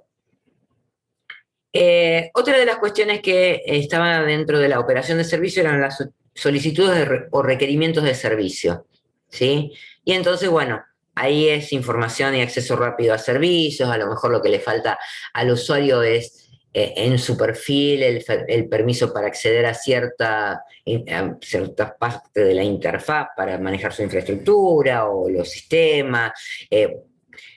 Otra de las cuestiones que estaba dentro de la operación de servicio eran las solicitudes o requerimientos de servicio, ¿sí? Y entonces, bueno, ahí es información y acceso rápido a servicios, a lo mejor lo que le falta al usuario es en su perfil el permiso para acceder a ciertas partes de la interfaz para manejar su infraestructura o los sistemas,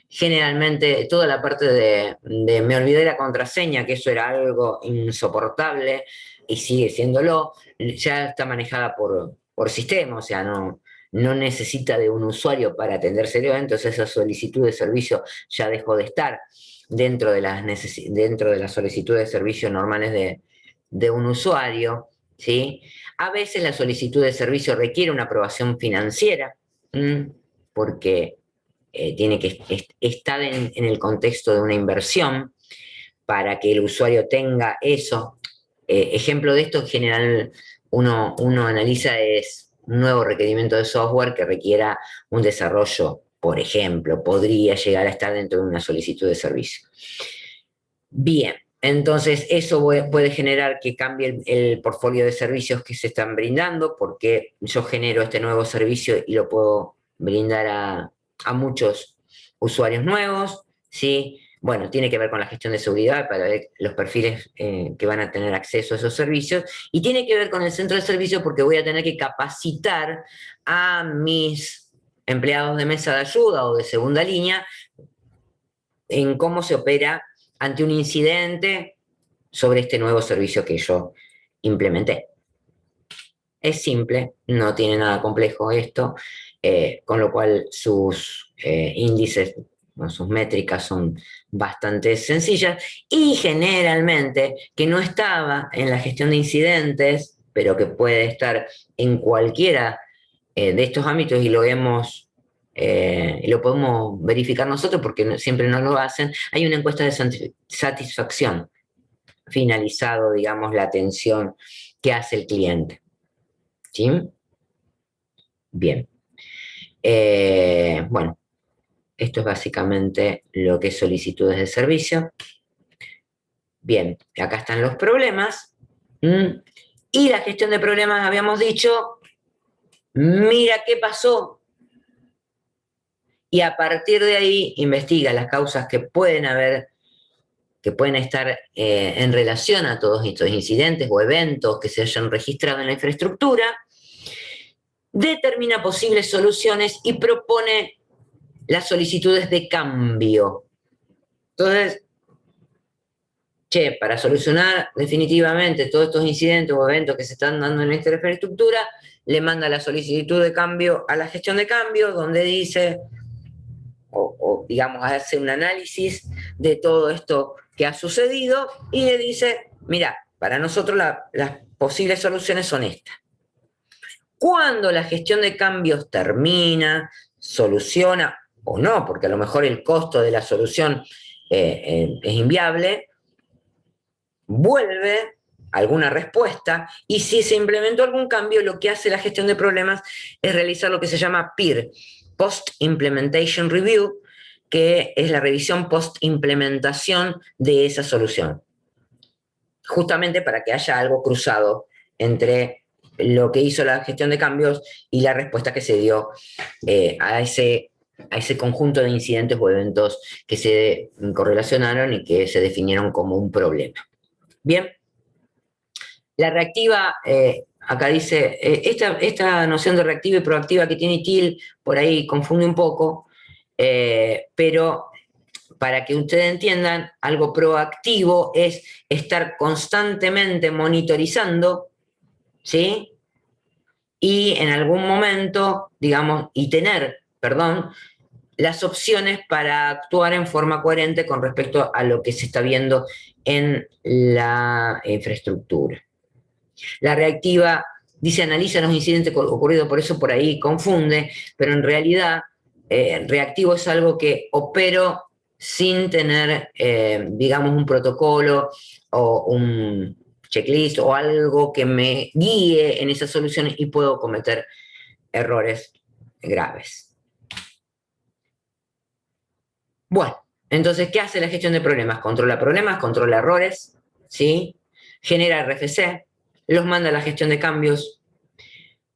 generalmente toda la parte de me olvidé la contraseña, que eso era algo insoportable y sigue siéndolo, ya está manejada por sistema, o sea, no necesita de un usuario para atenderselo, entonces esa solicitud de servicio ya dejó de estar dentro de las solicitudes de servicio normales de un usuario, ¿sí? A veces la solicitud de servicio requiere una aprobación financiera, porque tiene que estar en el contexto de una inversión para que el usuario tenga eso. Ejemplo de esto en general uno analiza es un nuevo requerimiento de software que requiera un desarrollo, por ejemplo, podría llegar a estar dentro de una solicitud de servicio. Bien, entonces eso puede generar que cambie el portfolio de servicios que se están brindando, porque yo genero este nuevo servicio y lo puedo brindar a muchos usuarios nuevos, ¿sí? Bueno, tiene que ver con la gestión de seguridad para ver los perfiles que van a tener acceso a esos servicios, y tiene que ver con el centro de servicio porque voy a tener que capacitar a mis empleados de mesa de ayuda o de segunda línea en cómo se opera ante un incidente sobre este nuevo servicio que yo implementé. Es simple, no tiene nada complejo esto, con lo cual sus índices, sus métricas son bastante sencillas y generalmente, que no estaba en la gestión de incidentes, pero que puede estar en cualquiera de estos ámbitos y lo podemos verificar nosotros porque siempre nos lo hacen, hay una encuesta de satisfacción finalizado, digamos, la atención que hace el cliente. ¿Sí? Bien. Bueno, esto es básicamente lo que es solicitudes de servicio. Bien, acá están los problemas. Y la gestión de problemas, habíamos dicho, mira qué pasó. Y a partir de ahí investiga las causas que pueden estar en relación a todos estos incidentes o eventos que se hayan registrado en la infraestructura, determina posibles soluciones y propone las solicitudes de cambio. Entonces, para solucionar definitivamente todos estos incidentes o eventos que se están dando en la infraestructura, le manda la solicitud de cambio a la gestión de cambio, donde dice, o digamos, hace un análisis de todo esto que ha sucedido y le dice, mira, Para nosotros las posibles soluciones son estas. Cuando la gestión de cambios termina, soluciona o no, porque a lo mejor el costo de la solución es inviable, vuelve alguna respuesta, y si se implementó algún cambio, lo que hace la gestión de problemas es realizar lo que se llama PIR, Post Implementation Review, que es la revisión post-implementación de esa solución. Justamente para que haya algo cruzado entre lo que hizo la gestión de cambios y la respuesta que se dio a ese conjunto de incidentes o eventos que se correlacionaron y que se definieron como un problema. Bien. La reactiva, acá dice, esta noción de reactiva y proactiva que tiene TIL, por ahí confunde un poco, pero para que ustedes entiendan, algo proactivo es estar constantemente monitorizando, ¿sí? Y en algún momento, digamos, las opciones para actuar en forma coherente con respecto a lo que se está viendo en la infraestructura. La reactiva dice, analiza los incidentes ocurridos, por eso por ahí confunde, pero en realidad reactivo es algo que opero sin tener, digamos, un protocolo o un checklist o algo que me guíe en esas soluciones y puedo cometer errores graves. Bueno, entonces, ¿qué hace la gestión de problemas? Controla problemas, controla errores, ¿sí? Genera RFC, los manda a la gestión de cambios,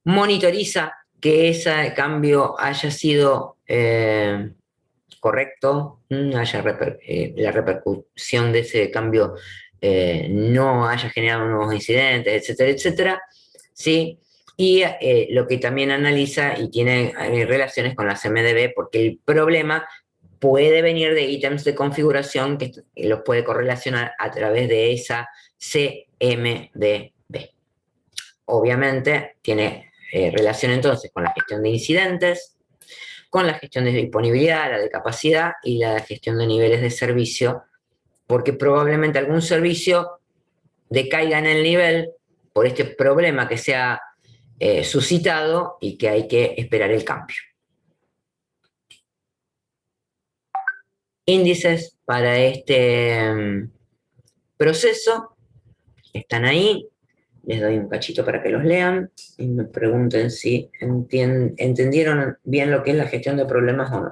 monitoriza que ese cambio haya sido correcto, la repercusión de ese cambio no haya generado nuevos incidentes, etcétera, etcétera, ¿sí? Y lo que también analiza y tiene relaciones con la CMDB, porque el problema puede venir de ítems de configuración que los puede correlacionar a través de esa CMDB. Obviamente tiene relación entonces con la gestión de incidentes, con la gestión de disponibilidad, la de capacidad y la gestión de niveles de servicio, porque probablemente algún servicio decaiga en el nivel por este problema que se ha suscitado y que hay que esperar el cambio. Índices para este proceso están ahí. Les doy un cachito para que los lean y me pregunten si entendieron bien lo que es la gestión de problemas o no.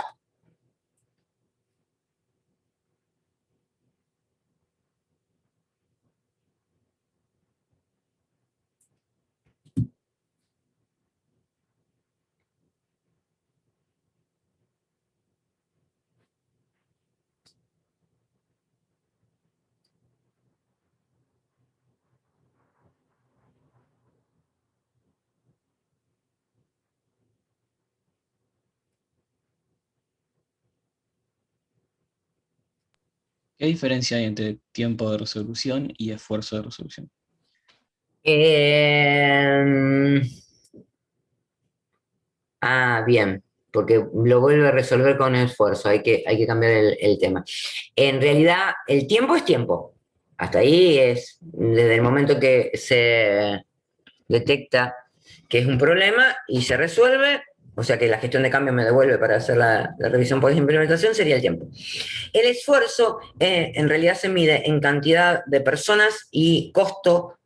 ¿Qué diferencia hay entre tiempo de resolución y esfuerzo de resolución? Bien, porque lo vuelve a resolver con esfuerzo, hay que cambiar el tema. En realidad, el tiempo es tiempo. Hasta ahí es desde el momento que se detecta que es un problema y se resuelve, o sea que la gestión de cambio me devuelve para hacer la revisión por implementación, sería el tiempo. El esfuerzo en realidad se mide en cantidad de personas y costo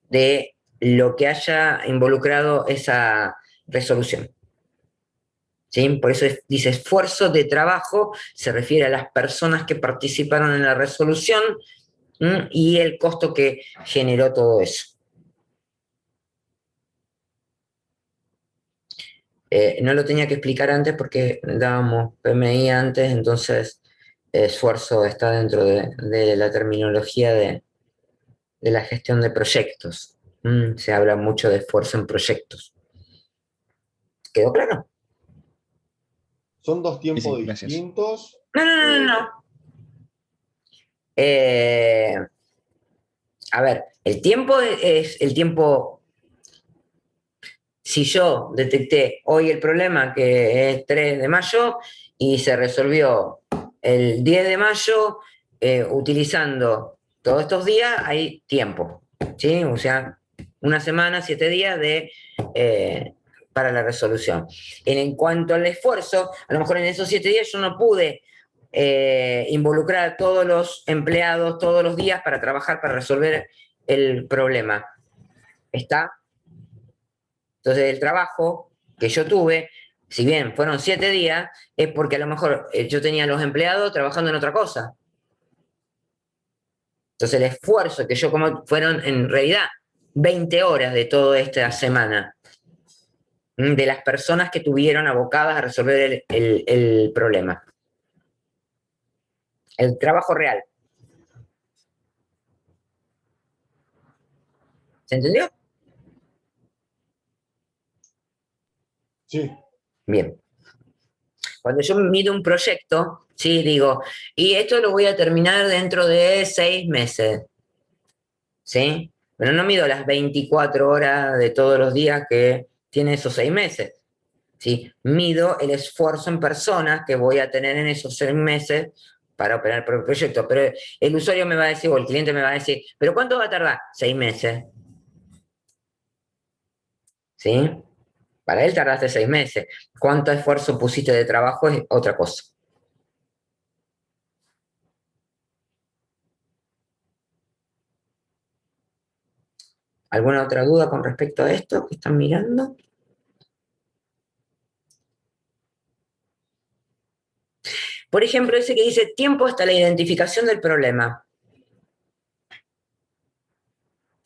de lo que haya involucrado esa resolución. ¿Sí? Por eso dice esfuerzo de trabajo, se refiere a las personas que participaron en la resolución y el costo que generó todo eso. No lo tenía que explicar antes porque dábamos PMI antes, entonces esfuerzo está dentro de la terminología de la gestión de proyectos. Se habla mucho de esfuerzo en proyectos. ¿Quedó claro? ¿Son dos tiempos Sí, gracias. distintos? No. A ver, el tiempo es el tiempo. Si yo detecté hoy el problema, que es 3 de mayo, y se resolvió el 10 de mayo utilizando Todos estos días hay tiempo, ¿sí? O sea, una semana, 7 días para la resolución. En cuanto al esfuerzo, a lo mejor en esos 7 días yo no pude involucrar a todos los empleados todos los días para trabajar, para resolver el problema. ¿Está? Entonces, el trabajo que yo tuve, si bien fueron 7 días, es porque a lo mejor yo tenía a los empleados trabajando en otra cosa. Entonces, el esfuerzo que yo como fueron en realidad 20 horas de toda esta semana, de las personas que tuvieron abocadas a resolver el problema. El trabajo real. ¿Se entendió? Sí. Bien. Cuando yo mido un proyecto, sí, digo, y esto lo voy a terminar dentro de 6 meses. ¿Sí? Pero no mido las 24 horas de todos los días que tiene esos 6 meses. ¿Sí? Mido el esfuerzo en personas que voy a tener en esos 6 meses para operar por el proyecto. Pero el usuario me va a decir, o el cliente me va a decir, ¿pero cuánto va a tardar? 6 meses. ¿Sí? Para él tardaste 6 meses. ¿Cuánto esfuerzo pusiste de trabajo? Es otra cosa. ¿Alguna otra duda con respecto a esto que están mirando? Por ejemplo, ese que dice tiempo hasta la identificación del problema.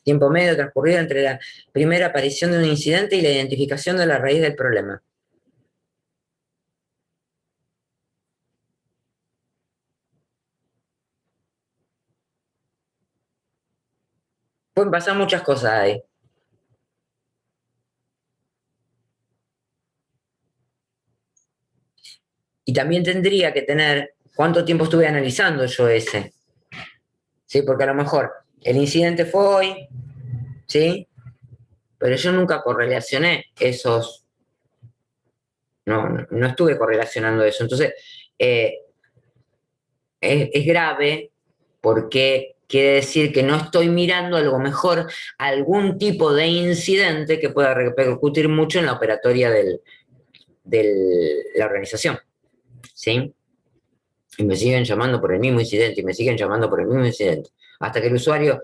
Tiempo medio transcurrido entre la primera aparición de un incidente y la identificación de la raíz del problema. Pueden pasar muchas cosas ahí. Y también tendría que tener cuánto tiempo estuve analizando yo ese. ¿Sí? Porque a lo mejor el incidente fue hoy, ¿sí? Pero yo nunca correlacioné esos. No estuve correlacionando eso. Entonces, es grave porque quiere decir que no estoy mirando a lo mejor algún tipo de incidente que pueda repercutir mucho en la operatoria de la organización. ¿Sí? Y me siguen llamando por el mismo incidente, y me siguen llamando por el mismo incidente. Hasta que el usuario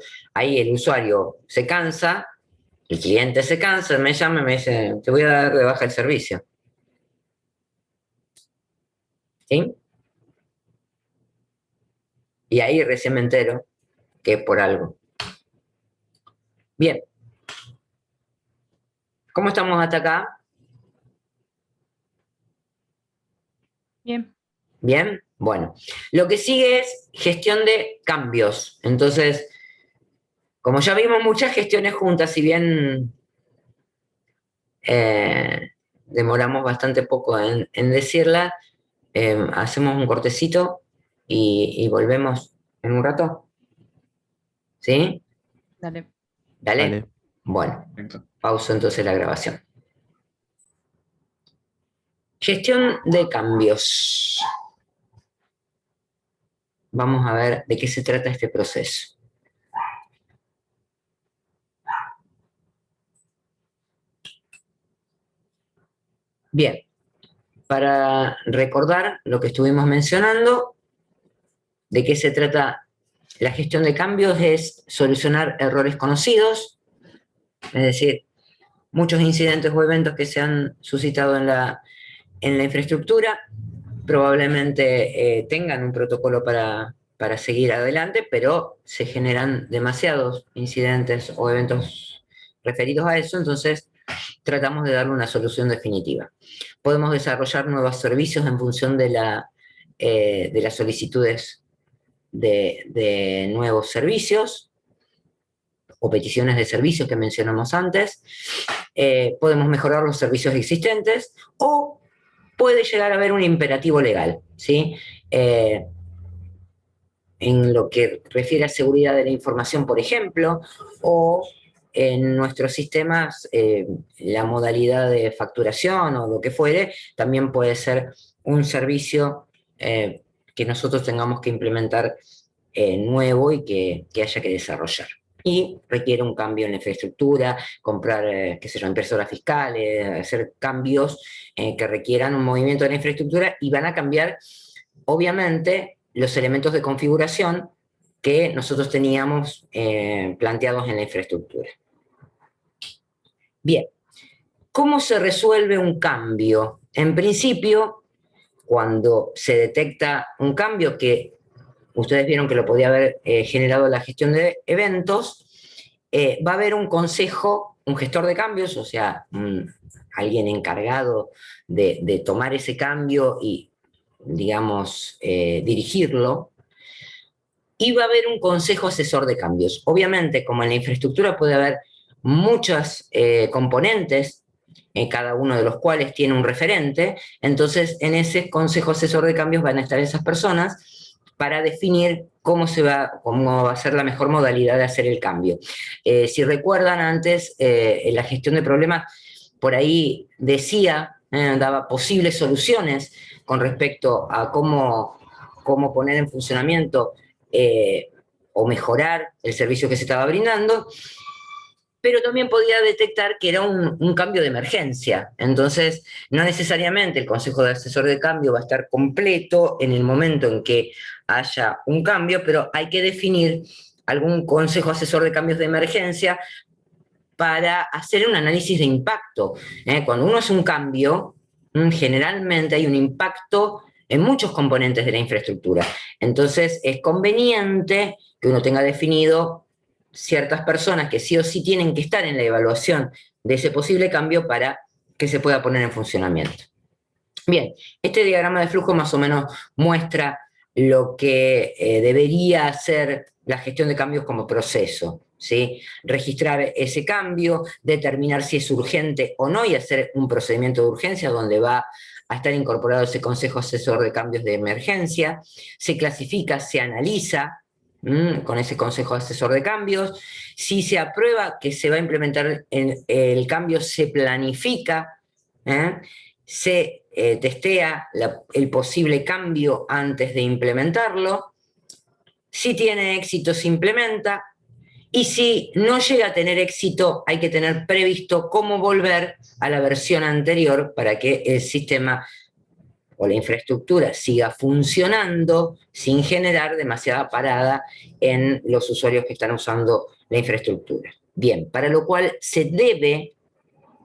se cansa, el cliente se cansa, me llama y me dice, te voy a dar de baja el servicio. ¿Sí? Y ahí recién me entero que es por algo. Bien. ¿Cómo estamos hasta acá? Bien. Bien. Bueno, lo que sigue es gestión de cambios. Entonces, como ya vimos muchas gestiones juntas, si bien demoramos bastante poco en decirla, hacemos un cortecito y volvemos en un rato. ¿Sí? Dale. Dale. Dale. Bueno, Perfecto. pauso entonces la grabación. Gestión de cambios. Vamos a ver de qué se trata este proceso. Bien, para recordar lo que estuvimos mencionando, de qué se trata la gestión de cambios es solucionar errores conocidos, es decir, muchos incidentes o eventos que se han suscitado en la infraestructura, probablemente tengan un protocolo para seguir adelante, pero se generan demasiados incidentes o eventos referidos a eso, entonces tratamos de darle una solución definitiva. Podemos desarrollar nuevos servicios en función de las solicitudes de nuevos servicios o peticiones de servicios que mencionamos antes. Podemos mejorar los servicios existentes o puede llegar a haber un imperativo legal, ¿sí? En lo que refiere a seguridad de la información, por ejemplo, o en nuestros sistemas, la modalidad de facturación o lo que fuere, también puede ser un servicio que nosotros tengamos que implementar nuevo y que haya que desarrollar. Y requiere un cambio en la infraestructura, comprar, qué sé yo, impresoras fiscales, hacer cambios que requieran un movimiento de la infraestructura y van a cambiar, obviamente, los elementos de configuración que nosotros teníamos planteados en la infraestructura. Bien, ¿cómo se resuelve un cambio? En principio, cuando se detecta un cambio que ustedes vieron que lo podía haber generado la gestión de eventos, va a haber un consejo, un gestor de cambios, o sea, alguien encargado de tomar ese cambio y, digamos, dirigirlo, y va a haber un consejo asesor de cambios. Obviamente, como en la infraestructura puede haber muchos componentes, cada uno de los cuales tiene un referente, entonces en ese consejo asesor de cambios van a estar esas personas para definir cómo va a ser la mejor modalidad de hacer el cambio. Si recuerdan antes, en la gestión de problemas, por ahí decía, daba posibles soluciones con respecto a cómo poner en funcionamiento o mejorar el servicio que se estaba brindando, pero también podía detectar que era un cambio de emergencia. Entonces, no necesariamente el Consejo de Asesor de Cambio va a estar completo en el momento en que haya un cambio, pero hay que definir algún Consejo Asesor de Cambios de emergencia para hacer un análisis de impacto. Cuando uno hace un cambio, generalmente hay un impacto en muchos componentes de la infraestructura. Entonces, es conveniente que uno tenga definido ciertas personas que sí o sí tienen que estar en la evaluación de ese posible cambio para que se pueda poner en funcionamiento. Bien, este diagrama de flujo más o menos muestra lo que debería ser la gestión de cambios como proceso, ¿sí? Registrar ese cambio, determinar si es urgente o no y hacer un procedimiento de urgencia donde va a estar incorporado ese consejo asesor de cambios de emergencia, se clasifica, se analiza con ese consejo asesor de cambios, si se aprueba que se va a implementar el cambio, se planifica, se testea el posible cambio antes de implementarlo, si tiene éxito se implementa, y si no llega a tener éxito hay que tener previsto cómo volver a la versión anterior para que el sistema o la infraestructura siga funcionando sin generar demasiada parada en los usuarios que están usando la infraestructura. Bien, para lo cual se debe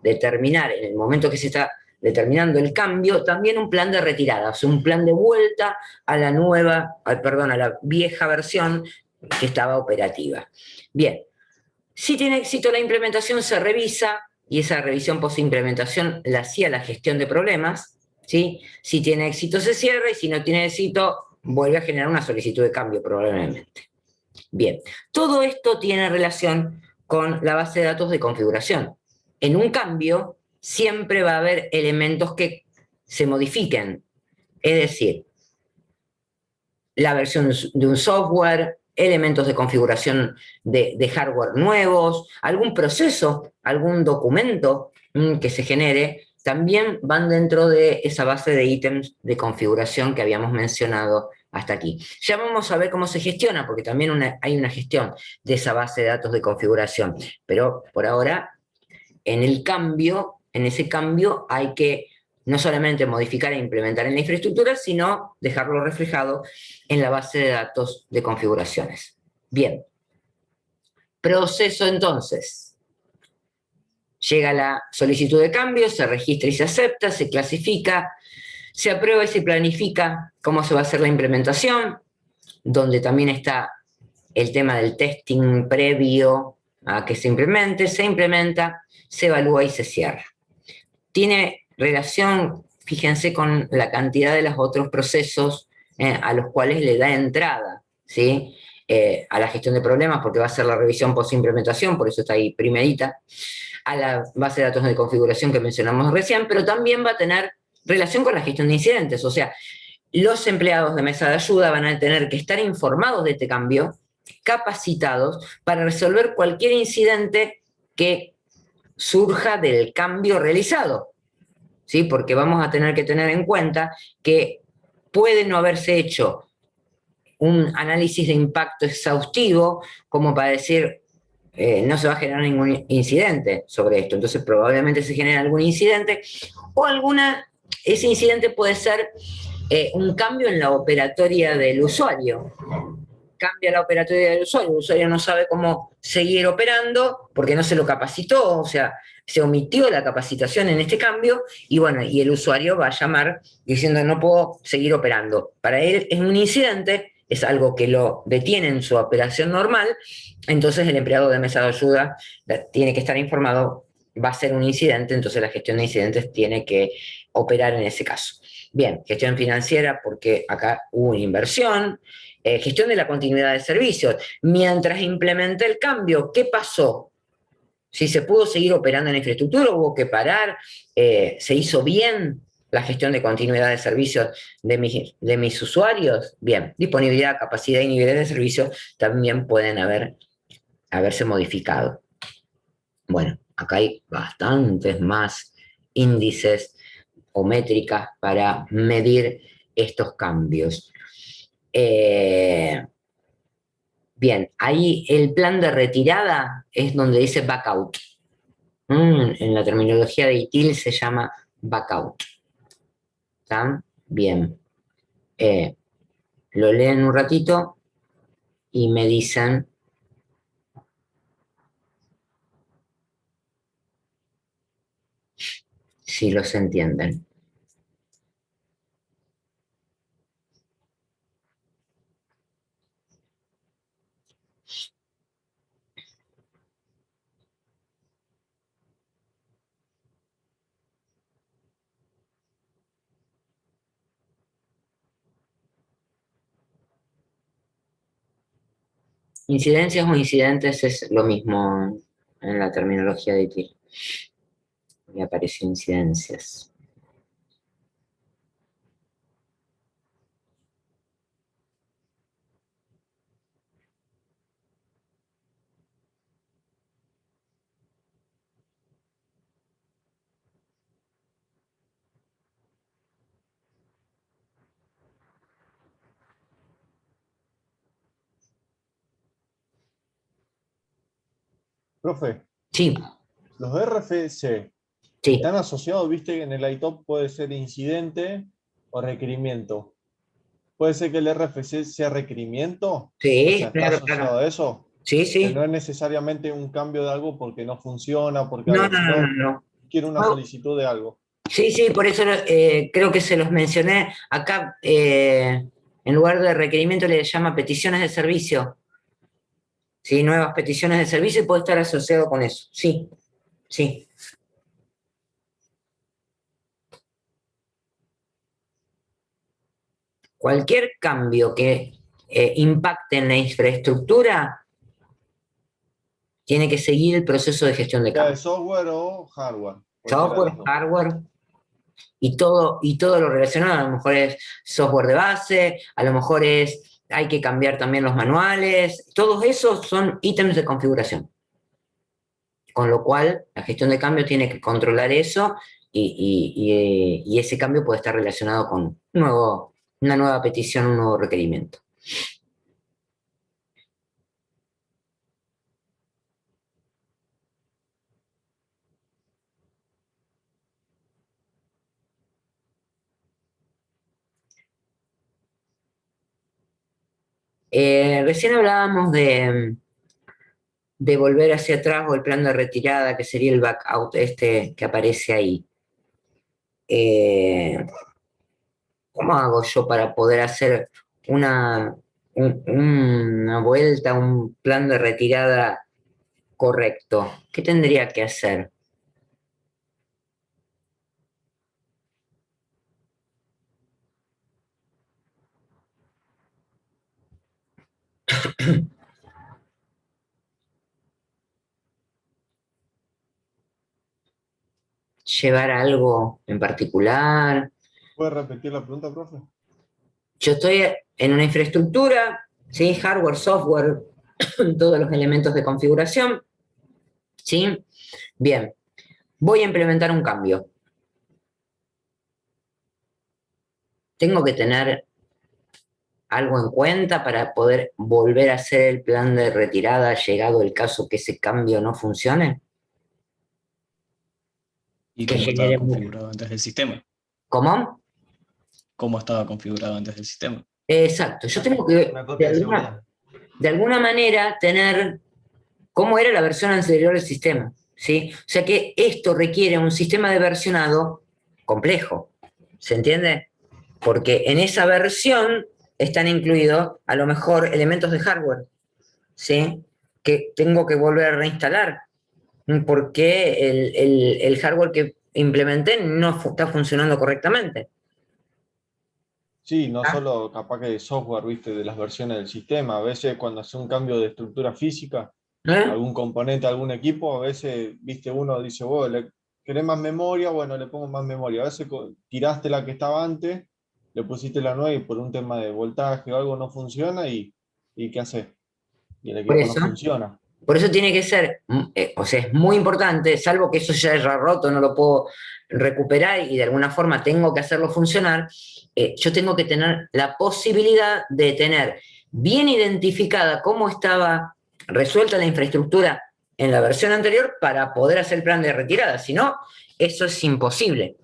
determinar en el momento que se está determinando el cambio, también un plan de retirada, o sea, un plan de vuelta a la a la vieja versión que estaba operativa. Bien, si tiene éxito la implementación, se revisa, y esa revisión post-implementación la hacía la gestión de problemas, ¿sí? Si tiene éxito se cierra, y si no tiene éxito, vuelve a generar una solicitud de cambio probablemente. Bien, todo esto tiene relación con la base de datos de configuración. En un cambio, siempre va a haber elementos que se modifiquen, es decir, la versión de un software, elementos de configuración de hardware nuevos, algún proceso, algún documento que se genere, también van dentro de esa base de ítems de configuración que habíamos mencionado hasta aquí. Ya vamos a ver cómo se gestiona, porque también hay una gestión de esa base de datos de configuración, pero por ahora, en ese cambio hay que no solamente modificar e implementar en la infraestructura, sino dejarlo reflejado en la base de datos de configuraciones. Bien. Proceso entonces. Llega la solicitud de cambio, se registra y se acepta, se clasifica, se aprueba y se planifica cómo se va a hacer la implementación, donde también está el tema del testing previo a que se implementa, se evalúa y se cierra. Tiene relación, fíjense, con la cantidad de los otros procesos a los cuales le da entrada, ¿sí? A la gestión de problemas, porque va a ser la revisión post-implementación, por eso está ahí primerita, a la base de datos de configuración que mencionamos recién, pero también va a tener relación con la gestión de incidentes, o sea, los empleados de mesa de ayuda van a tener que estar informados de este cambio, capacitados para resolver cualquier incidente que surja del cambio realizado, ¿sí? Porque vamos a tener que tener en cuenta que puede no haberse hecho un análisis de impacto exhaustivo como para decir, no se va a generar ningún incidente sobre esto. Entonces probablemente se genere algún incidente o ese incidente puede ser un cambio en la operatoria del usuario. Cambia la operatoria del usuario, el usuario no sabe cómo seguir operando porque no se lo capacitó, o sea, se omitió la capacitación en este cambio y bueno, y el usuario va a llamar diciendo no puedo seguir operando. Para él es un incidente, es algo que lo detiene en su operación normal, entonces el empleado de mesa de ayuda tiene que estar informado, va a ser un incidente, entonces la gestión de incidentes tiene que operar en ese caso. Bien, gestión financiera porque acá hubo una inversión, gestión de la continuidad de servicios. Mientras implementé el cambio, ¿qué pasó? Si se pudo seguir operando en la infraestructura, hubo que parar, se hizo bien la gestión de continuidad de servicios de mis usuarios. Bien, disponibilidad, capacidad y niveles de servicio también pueden haberse modificado. Bueno, acá hay bastantes más índices o métricas para medir estos cambios. Bien, ahí el plan de retirada es donde dice backout. En la terminología de ITIL se llama backout. ¿Está? Bien. Lo leen un ratito y me dicen si los entienden. Incidencias o incidentes es lo mismo en la terminología de ITIL. Me apareció incidencias. Profe, Sí, los RFC sí, están asociados, viste, que en el ITOP puede ser incidente o requerimiento. ¿Puede ser que el RFC sea requerimiento? O sí, sea, ¿está claro, asociado claro. a eso? Sí, Que no sí. es necesariamente un cambio de algo porque no funciona, porque No, algo, no, no, no, sino no. quiere una No. solicitud de algo. Sí, sí, por eso creo que se los mencioné. Acá, en lugar de requerimiento, le llama peticiones de servicio. ¿Sí? Nuevas peticiones de servicio y puede estar asociado con eso. Sí, sí. Cualquier cambio que impacte en la infraestructura tiene que seguir el proceso de gestión de Sea de cambio. software o hardware. Cualquiera de Software, los dos. hardware y todo lo relacionado. A lo mejor es software de base, a lo mejor hay que cambiar también los manuales. Todos esos son ítems de configuración. Con lo cual, la gestión de cambio tiene que controlar eso y ese cambio puede estar relacionado con una nueva petición, un nuevo requerimiento. Recién hablábamos de volver hacia atrás o el plan de retirada, que sería el backout este que aparece ahí. ¿Cómo hago yo para poder hacer una vuelta, un plan de retirada correcto? ¿Qué tendría que hacer? ¿Llevar algo en particular? ¿Puede repetir la pregunta, profe? Yo estoy en una infraestructura, ¿sí? Hardware, software, todos los elementos de configuración, ¿sí? Bien, voy a implementar un cambio. Tengo que tener algo en cuenta para poder volver a hacer el plan de retirada llegado el caso que ese cambio no funcione? ¿Y Que cómo estaba genere configurado antes del sistema? ¿Cómo? ¿Cómo estaba configurado antes del sistema? Exacto, yo tengo que Una copia de seguridad. de alguna manera tener cómo era la versión anterior del sistema, ¿sí? O sea que esto requiere un sistema de versionado complejo, ¿se entiende? Porque en esa versión están incluidos a lo mejor elementos de hardware, ¿sí? Que tengo que volver a reinstalar, porque el hardware que implementé no está funcionando correctamente. Sí, no solo capaz que de software, viste, de las versiones del sistema. A veces cuando hace un cambio de estructura física, ¿Eh? algún componente, algún equipo, a veces, viste, uno dice, vos, ¿querés más memoria? Bueno, le pongo más memoria. A veces tiraste la que estaba antes, le pusiste la nueva y por un tema de voltaje o algo no funciona y ¿qué haces? Y el Por equipo no eso, funciona. por eso tiene que ser, o sea, es muy importante, salvo que eso ya haya roto, no lo puedo recuperar y de alguna forma tengo que hacerlo funcionar, yo tengo que tener la posibilidad de tener bien identificada cómo estaba resuelta la infraestructura en la versión anterior para poder hacer el plan de retirada. Si no, eso es imposible.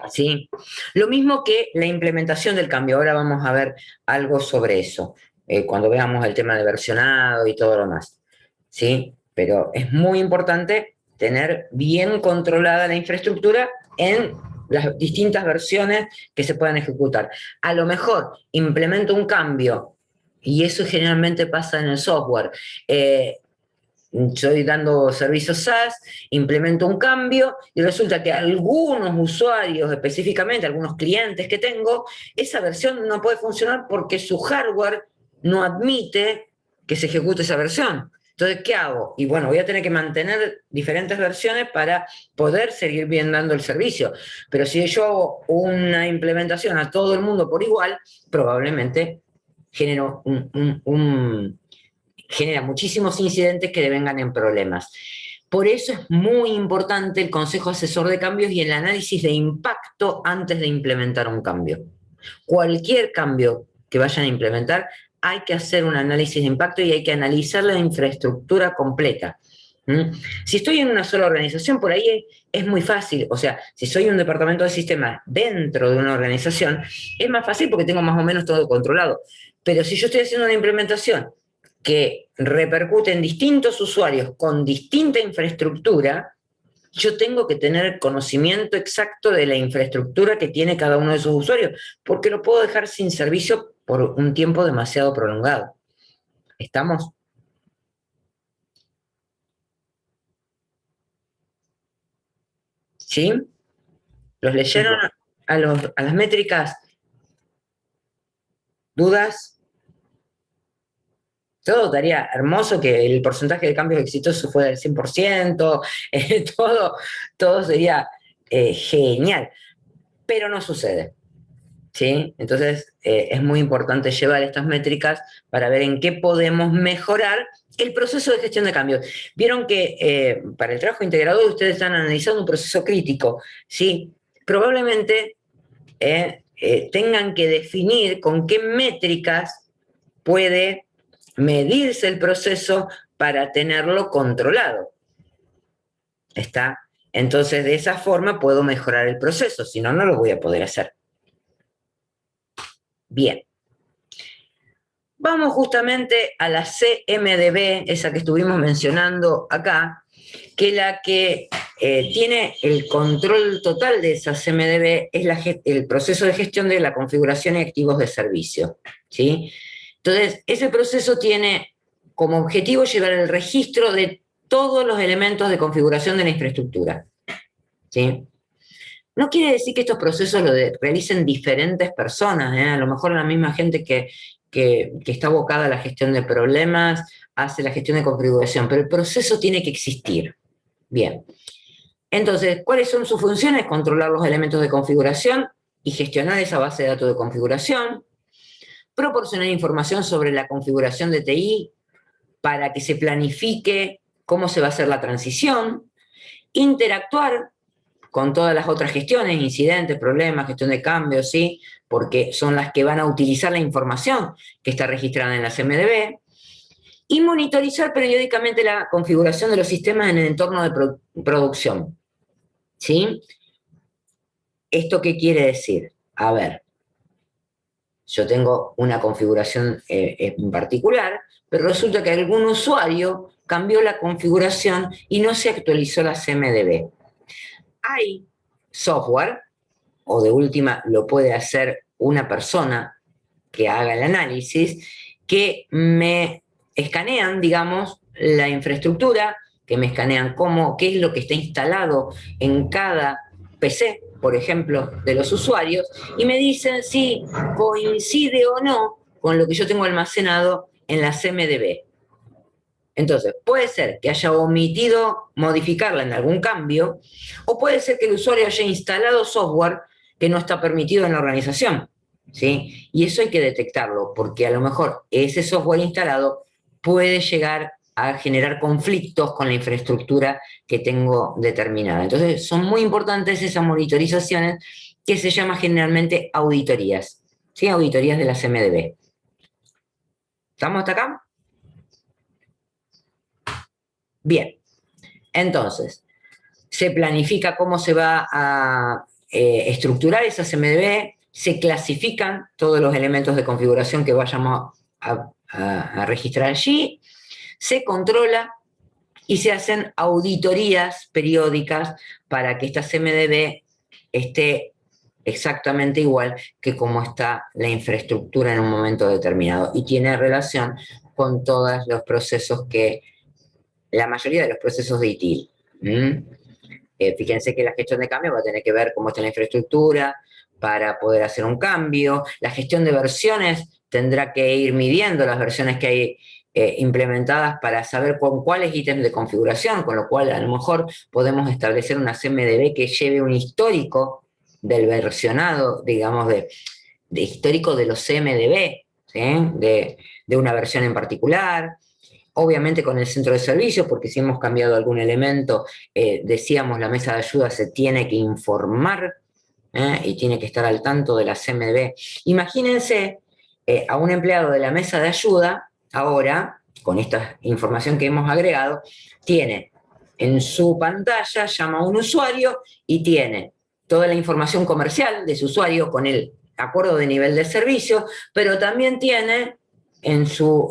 ¿Sí? Lo mismo que la implementación del cambio. Ahora vamos a ver algo sobre eso, cuando veamos el tema de versionado y todo lo más. ¿Sí? Pero es muy importante tener bien controlada la infraestructura en las distintas versiones que se puedan ejecutar. A lo mejor implemento un cambio, y eso generalmente pasa en el software. Estoy dando servicios SaaS, implemento un cambio y resulta que algunos usuarios, específicamente algunos clientes que tengo, esa versión no puede funcionar porque su hardware no admite que se ejecute esa versión. Entonces, ¿qué hago? Y bueno, voy a tener que mantener diferentes versiones para poder seguir bien dando el servicio. Pero si yo hago una implementación a todo el mundo por igual, probablemente genero genera muchísimos incidentes que devengan en problemas. Por eso es muy importante el consejo asesor de cambios y el análisis de impacto antes de implementar un cambio. Cualquier cambio que vayan a implementar, hay que hacer un análisis de impacto y hay que analizar la infraestructura completa. Si estoy en una sola organización, por ahí es muy fácil. O sea, si soy un departamento de sistemas dentro de una organización, es más fácil porque tengo más o menos todo controlado. Pero si yo estoy haciendo una implementación que repercute en distintos usuarios con distinta infraestructura, yo tengo que tener conocimiento exacto de la infraestructura que tiene cada uno de esos usuarios, porque lo puedo dejar sin servicio por un tiempo demasiado prolongado. ¿Estamos? ¿Sí? ¿Los leyeron a las métricas? ¿Dudas? Todo estaría hermoso que el porcentaje de cambios exitosos fuera del 100%, todo sería genial, pero no sucede. ¿Sí? Entonces, es muy importante llevar estas métricas para ver en qué podemos mejorar el proceso de gestión de cambios. Vieron que para el trabajo integrador ustedes están analizando un proceso crítico, ¿sí? Probablemente tengan que definir con qué métricas puede medirse el proceso para tenerlo controlado. ¿Está? Entonces, de esa forma puedo mejorar el proceso, si no, no lo voy a poder hacer. Bien. Vamos justamente a la CMDB, esa que estuvimos mencionando acá, que la que tiene el control total de esa CMDB es el proceso de gestión de la configuración y activos de servicio, ¿sí? Entonces, ese proceso tiene como objetivo llevar el registro de todos los elementos de configuración de la infraestructura, ¿sí? No quiere decir que estos procesos lo realicen diferentes personas, ¿eh? A lo mejor la misma gente que está abocada a la gestión de problemas hace la gestión de configuración, pero el proceso tiene que existir. Bien. Entonces, ¿cuáles son sus funciones? Controlar los elementos de configuración y gestionar esa base de datos de configuración, proporcionar información sobre la configuración de TI para que se planifique cómo se va a hacer la transición, interactuar con todas las otras gestiones, incidentes, problemas, gestión de cambios, ¿sí? Porque son las que van a utilizar la información que está registrada en la CMDB, y monitorizar periódicamente la configuración de los sistemas en el entorno de producción, ¿sí? ¿Esto qué quiere decir? A ver, yo tengo una configuración en particular, pero resulta que algún usuario cambió la configuración y no se actualizó la CMDB. Hay software, o de última lo puede hacer una persona que haga el análisis, que me escanean, digamos, la infraestructura, que me escanean qué es lo que está instalado en cada PC, por ejemplo, de los usuarios, y me dicen si coincide o no con lo que yo tengo almacenado en la CMDB. Entonces, puede ser que haya omitido modificarla en algún cambio, o puede ser que el usuario haya instalado software que no está permitido en la organización, ¿sí? Y eso hay que detectarlo, porque a lo mejor ese software instalado puede llegar a generar conflictos con la infraestructura que tengo determinada. Entonces, son muy importantes esas monitorizaciones que se llaman generalmente auditorías, ¿sí? Auditorías de la CMDB. ¿Estamos hasta acá? Bien, entonces, se planifica cómo se va a estructurar esa CMDB, se clasifican todos los elementos de configuración que vayamos a registrar allí, se controla y se hacen auditorías periódicas para que esta CMDB esté exactamente igual que como está la infraestructura en un momento determinado, y tiene relación con todos los procesos la mayoría de los procesos de ITIL. Fíjense que la gestión de cambio va a tener que ver cómo está la infraestructura para poder hacer un cambio. La gestión de versiones tendrá que ir midiendo las versiones que hay implementadas para saber con cuáles ítems de configuración, con lo cual a lo mejor podemos establecer una CMDB que lleve un histórico del versionado, digamos, de histórico de los CMDB, ¿sí? de una versión en particular. Obviamente con el centro de servicios, porque si hemos cambiado algún elemento, decíamos, la mesa de ayuda se tiene que informar y tiene que estar al tanto de la CMDB. Imagínense a un empleado de la mesa de ayuda, ahora, con esta información que hemos agregado, tiene en su pantalla, llama a un usuario y tiene toda la información comercial de su usuario con el acuerdo de nivel de servicio, pero también tiene en su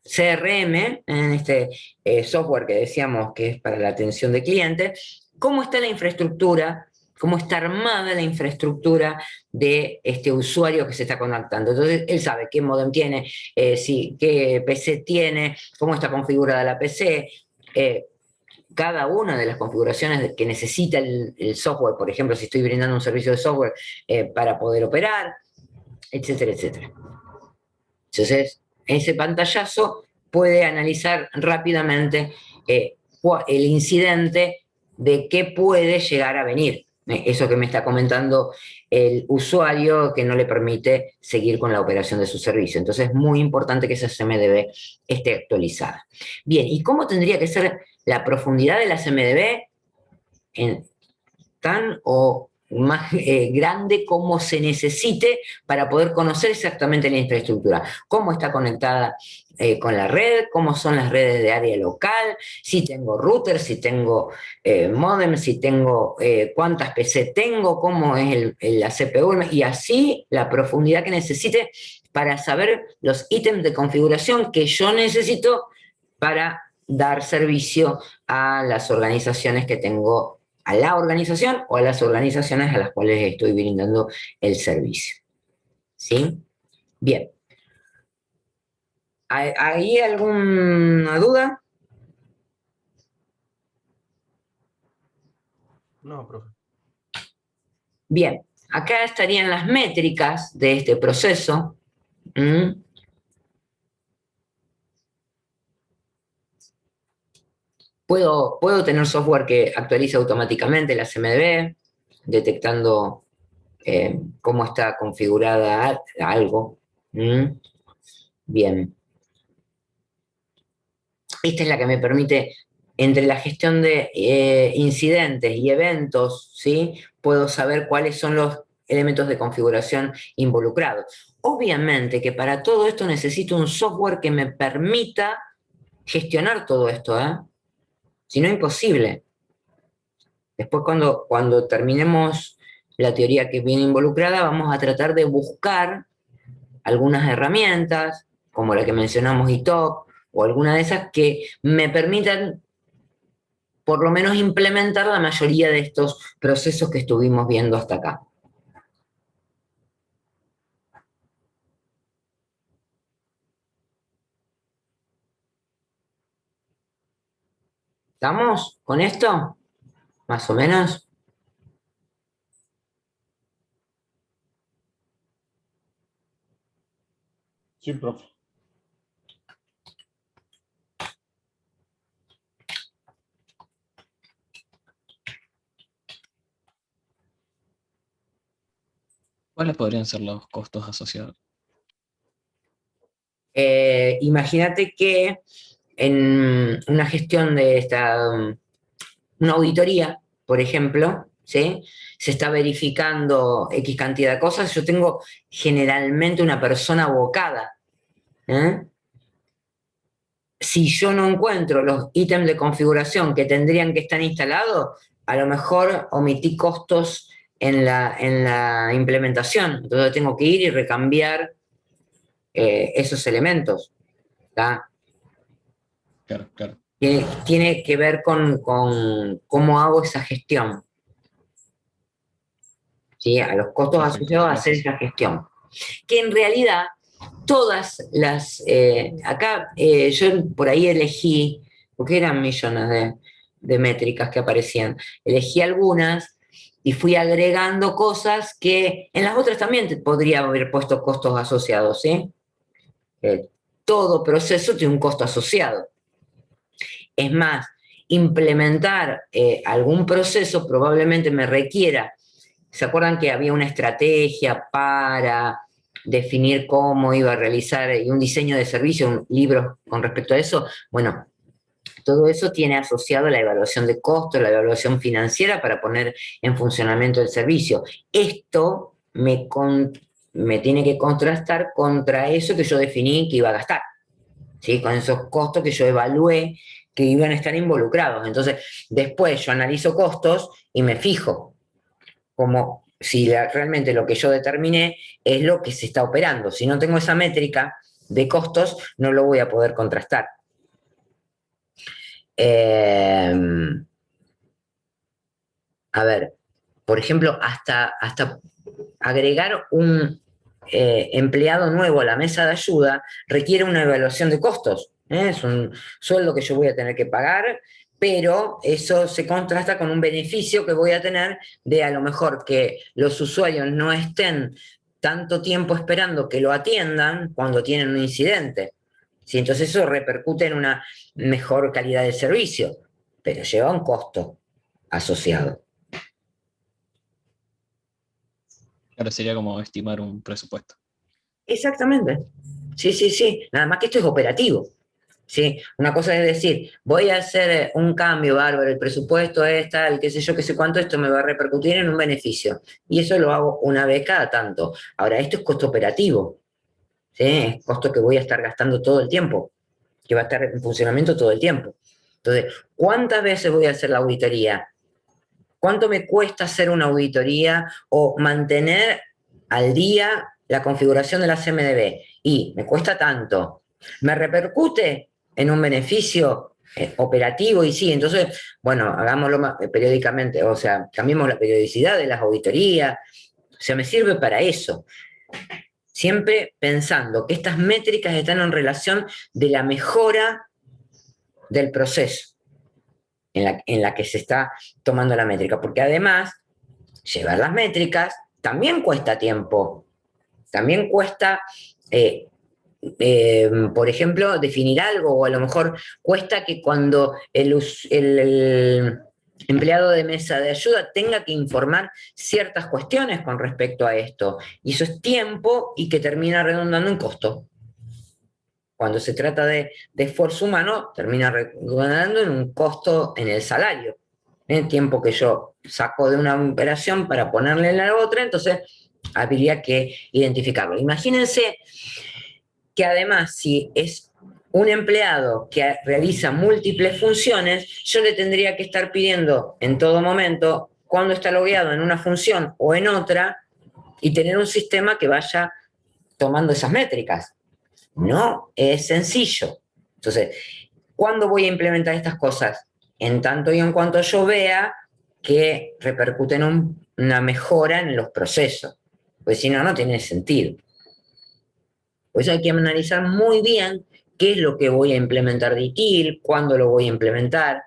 CRM, en este software que decíamos que es para la atención de clientes, cómo está la infraestructura, cómo está armada la infraestructura de este usuario que se está conectando. Entonces, él sabe qué modem tiene, qué PC tiene, cómo está configurada la PC, cada una de las configuraciones que necesita el software, por ejemplo, si estoy brindando un servicio de software para poder operar, etcétera, etcétera. Entonces, ese pantallazo puede analizar rápidamente el incidente de qué puede llegar a venir. Eso que me está comentando el usuario que no le permite seguir con la operación de su servicio. Entonces, es muy importante que esa CMDB esté actualizada. Bien, ¿y cómo tendría que ser la profundidad de la CMDB? Tan o más grande como se necesite para poder conocer exactamente la infraestructura, cómo está conectada con la red, cómo son las redes de área local, si tengo router, si tengo modem, si tengo cuántas PC tengo, cómo es la CPU, y así la profundidad que necesite para saber los ítems de configuración que yo necesito para dar servicio a las organizaciones que tengo, a la organización o a las organizaciones a las cuales estoy brindando el servicio. ¿Sí? Bien. ¿Hay alguna duda? No, profe. Bien. Acá estarían las métricas de este proceso. Puedo tener software que actualice automáticamente la CMDB, detectando cómo está configurada algo. Bien. Esta es la que me permite entre la gestión de incidentes y eventos, ¿sí? Puedo saber cuáles son los elementos de configuración involucrados. Obviamente que para todo esto necesito un software que me permita gestionar todo esto, ¿eh? Si no, imposible. Después, cuando terminemos la teoría que viene involucrada, vamos a tratar de buscar algunas herramientas, como la que mencionamos, ITOP, o alguna de esas que me permitan por lo menos implementar la mayoría de estos procesos que estuvimos viendo hasta acá. ¿Estamos con esto? Más o menos. Sí, profe. ¿Cuáles podrían ser los costos asociados? Imagínate que en una gestión de una auditoría, por ejemplo, ¿sí? Se está verificando X cantidad de cosas, yo tengo generalmente una persona abocada, ¿eh? Si yo no encuentro los ítems de configuración que tendrían que estar instalados, a lo mejor omití costos en la implementación, entonces tengo que ir y recambiar esos elementos, ¿tá? Claro, claro. Tiene que ver con cómo hago esa gestión, ¿sí? A los costos Perfecto, asociados a hacer gracias. esa gestión. Que en realidad todas las, acá yo por ahí elegí, porque eran millones de métricas que aparecían, elegí algunas y fui agregando cosas que en las otras también podría haber puesto costos asociados, ¿sí? Todo proceso tiene un costo asociado. Es más, implementar algún proceso probablemente me requiera. ¿Se acuerdan que había una estrategia para definir cómo iba a realizar y un diseño de servicio, un libro con respecto a eso? Bueno, todo eso tiene asociado la evaluación de costos, la evaluación financiera para poner en funcionamiento el servicio. Esto me tiene que contrastar contra eso que yo definí que iba a gastar, ¿sí? Con esos costos que yo evalué que iban a estar involucrados. Entonces, después yo analizo costos y me fijo como si realmente lo que yo determiné es lo que se está operando. Si no tengo esa métrica de costos, no lo voy a poder contrastar. A ver, por ejemplo, hasta agregar un empleado nuevo a la mesa de ayuda requiere una evaluación de costos. Es un sueldo que yo voy a tener que pagar, pero eso se contrasta con un beneficio que voy a tener de a lo mejor que los usuarios no estén tanto tiempo esperando que lo atiendan cuando tienen un incidente. ¿Sí? Entonces eso repercute en una mejor calidad de servicio, pero lleva un costo asociado. Claro, sería como estimar un presupuesto. Exactamente. Sí, sí, sí. Nada más que esto es operativo. ¿Sí? Una cosa es decir, voy a hacer un cambio bárbaro, el presupuesto es tal, qué sé yo, qué sé cuánto, esto me va a repercutir en un beneficio. Y eso lo hago una vez cada tanto. Ahora, esto es costo operativo. ¿Sí? Es costo que voy a estar gastando todo el tiempo, que va a estar en funcionamiento todo el tiempo. Entonces, ¿cuántas veces voy a hacer la auditoría? ¿Cuánto me cuesta hacer una auditoría o mantener al día la configuración de la CMDB? Y me cuesta tanto. ¿Me repercute en un beneficio operativo? Y sí, entonces, bueno, hagámoslo periódicamente, o sea, cambiemos la periodicidad de las auditorías. O sea, me sirve para eso. Siempre pensando que estas métricas están en relación de la mejora del proceso en la que se está tomando la métrica, porque además llevar las métricas también cuesta tiempo, también cuesta, por ejemplo, definir algo, o a lo mejor cuesta que cuando el empleado de mesa de ayuda tenga que informar ciertas cuestiones con respecto a esto, y eso es tiempo y que termina redundando en costo. cuando se trata de esfuerzo humano, termina redundando en un costo en el salario. El tiempo que yo saco de una operación para ponerle en la otra, entonces habría que identificarlo. Imagínense que además, si es un empleado que realiza múltiples funciones, yo le tendría que estar pidiendo en todo momento cuándo está logueado en una función o en otra y tener un sistema que vaya tomando esas métricas. No es sencillo. Entonces, ¿cuándo voy a implementar estas cosas? En tanto y en cuanto yo vea que repercuten una mejora en los procesos. Pues si no, no tiene sentido. Por eso hay que analizar muy bien qué es lo que voy a implementar de ITIL, cuándo lo voy a implementar.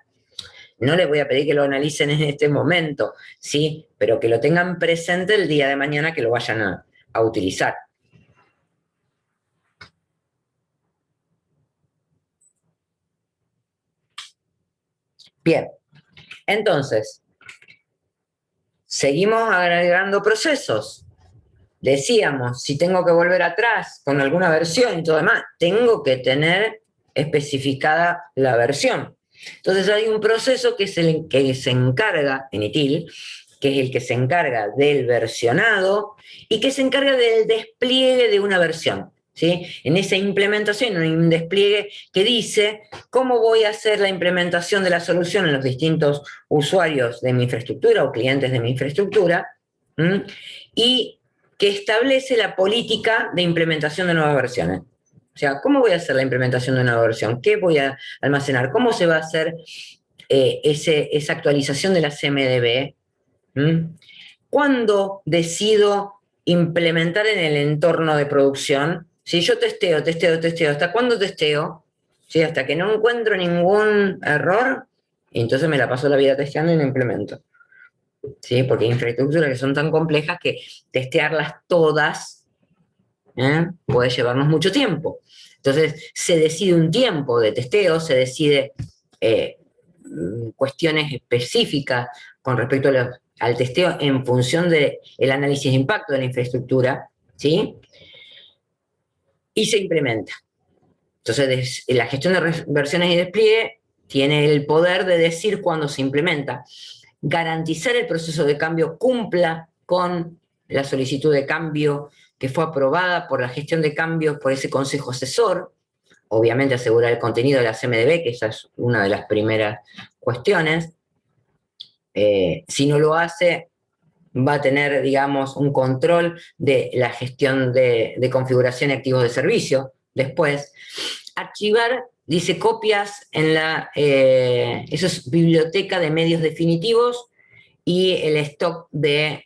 No les voy a pedir que lo analicen en este momento, ¿sí? Pero que lo tengan presente el día de mañana que lo vayan a utilizar. Bien, entonces, seguimos agregando procesos. Decíamos, si tengo que volver atrás con alguna versión y todo demás, tengo que tener especificada la versión. Entonces hay un proceso que es el que se encarga en ITIL, que es el que se encarga del versionado y que se encarga del despliegue de una versión. ¿Sí? En esa implementación hay un despliegue que dice cómo voy a hacer la implementación de la solución en los distintos usuarios de mi infraestructura o clientes de mi infraestructura, y que establece la política de implementación de nuevas versiones. O sea, ¿cómo voy a hacer la implementación de una nueva versión? ¿Qué voy a almacenar? ¿Cómo se va a hacer esa actualización de la CMDB? ¿Cuándo decido implementar en el entorno de producción? Si yo testeo, ¿hasta cuándo testeo? ¿Sí? Hasta que no encuentro ningún error, entonces me la paso la vida testeando y lo implemento. ¿Sí? Porque hay infraestructuras que son tan complejas que testearlas todas puede llevarnos mucho tiempo. Entonces, se decide un tiempo de testeo, se decide cuestiones específicas con respecto al testeo en función del análisis de impacto de la infraestructura, ¿sí? Y se implementa. Entonces, la gestión de versiones y despliegue tiene el poder de decir cuándo se implementa, garantizar el proceso de cambio cumpla con la solicitud de cambio que fue aprobada por la gestión de cambios por ese consejo asesor, obviamente asegurar el contenido de la CMDB, que esa es una de las primeras cuestiones. Si no lo hace, va a tener, digamos, un control de la gestión de configuración y activos de servicio. Después, archivar, dice, copias en eso es biblioteca de medios definitivos y el stock de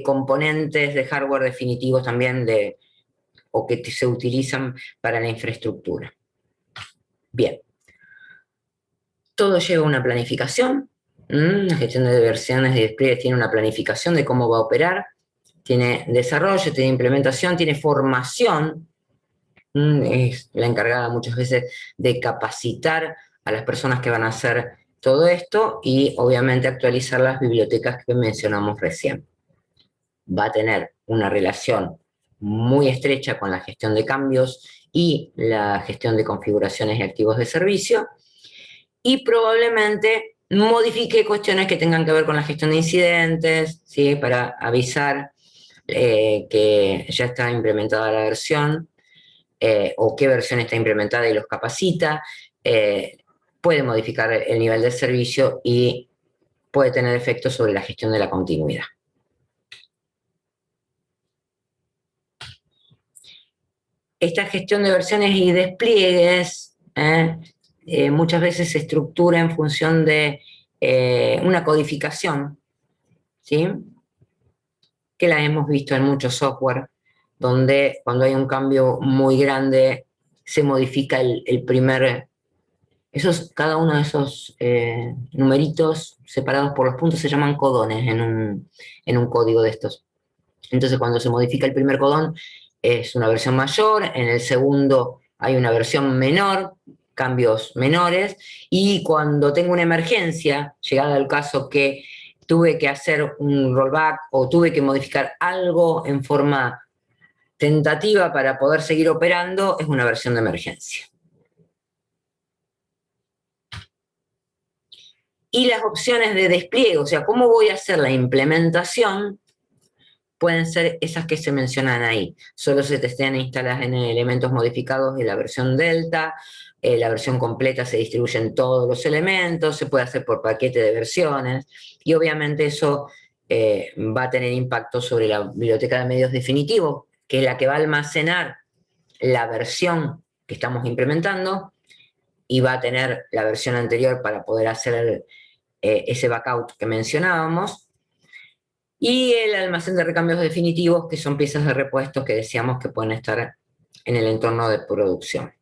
componentes de hardware definitivos también o que se utilizan para la infraestructura. Bien. Todo lleva una planificación. La gestión de versiones y despliegues tiene una planificación de cómo va a operar. Tiene desarrollo, tiene implementación, tiene formación. Es la encargada muchas veces de capacitar a las personas que van a hacer todo esto y obviamente actualizar las bibliotecas que mencionamos recién. Va a tener una relación muy estrecha con la gestión de cambios y la gestión de configuraciones y activos de servicio, y probablemente modifique cuestiones que tengan que ver con la gestión de incidentes, ¿sí? Para avisar que ya está implementada la versión, o qué versión está implementada y los capacita, puede modificar el nivel de servicio y puede tener efectos sobre la gestión de la continuidad. Esta gestión de versiones y despliegues muchas veces se estructura en función de una codificación, ¿sí? Que la hemos visto en muchos software, donde cuando hay un cambio muy grande se modifica el primer... cada uno de esos numeritos separados por los puntos se llaman codones en un código de estos. Entonces, cuando se modifica el primer codón, es una versión mayor, en el segundo hay una versión menor, cambios menores, y cuando tengo una emergencia, llegada al caso que tuve que hacer un rollback o tuve que modificar algo en forma tentativa para poder seguir operando es una versión de emergencia. Y las opciones de despliegue, o sea, cómo voy a hacer la implementación, pueden ser esas que se mencionan ahí. Solo se testean instaladas en elementos modificados de la versión Delta, la versión completa se distribuye en todos los elementos, se puede hacer por paquete de versiones, y obviamente eso va a tener impacto sobre la biblioteca de medios definitivos, que es la que va a almacenar la versión que estamos implementando, y va a tener la versión anterior para poder hacer ese backout que mencionábamos, y el almacén de recambios definitivos, que son piezas de repuestos que decíamos que pueden estar en el entorno de producción.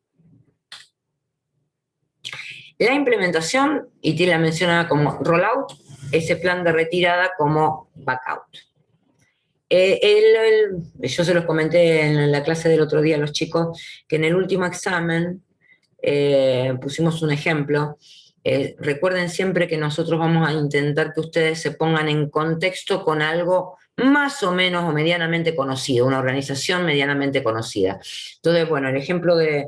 La implementación, y te la mencionaba como rollout, ese plan de retirada como backout. Yo se los comenté en la clase del otro día a los chicos, que en el último examen pusimos un ejemplo. Recuerden siempre que nosotros vamos a intentar que ustedes se pongan en contexto con algo más o menos o medianamente conocido, una organización medianamente conocida. Entonces, bueno, el ejemplo que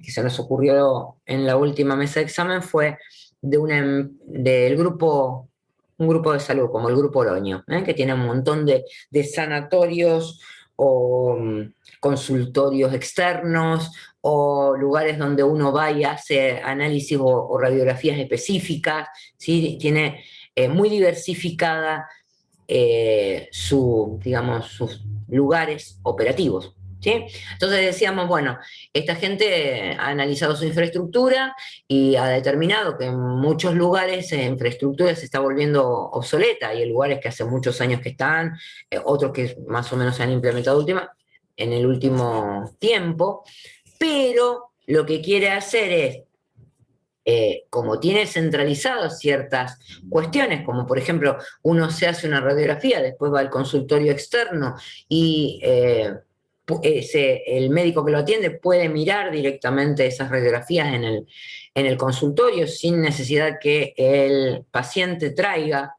se nos ocurrió en la última mesa de examen fue del grupo, un grupo de salud, como el Grupo Oroño, que tiene un montón de sanatorios o consultorios externos, o lugares donde uno va y hace análisis o radiografías específicas, ¿sí? Tiene muy diversificada sus lugares operativos, ¿sí? Entonces decíamos, bueno, esta gente ha analizado su infraestructura y ha determinado que en muchos lugares la infraestructura se está volviendo obsoleta, y hay lugares que hace muchos años que están, otros que más o menos se han implementado en el último tiempo, pero lo que quiere hacer es, como tiene centralizadas ciertas cuestiones, como por ejemplo, uno se hace una radiografía, después va al consultorio externo y el médico que lo atiende puede mirar directamente esas radiografías en el consultorio sin necesidad que el paciente traiga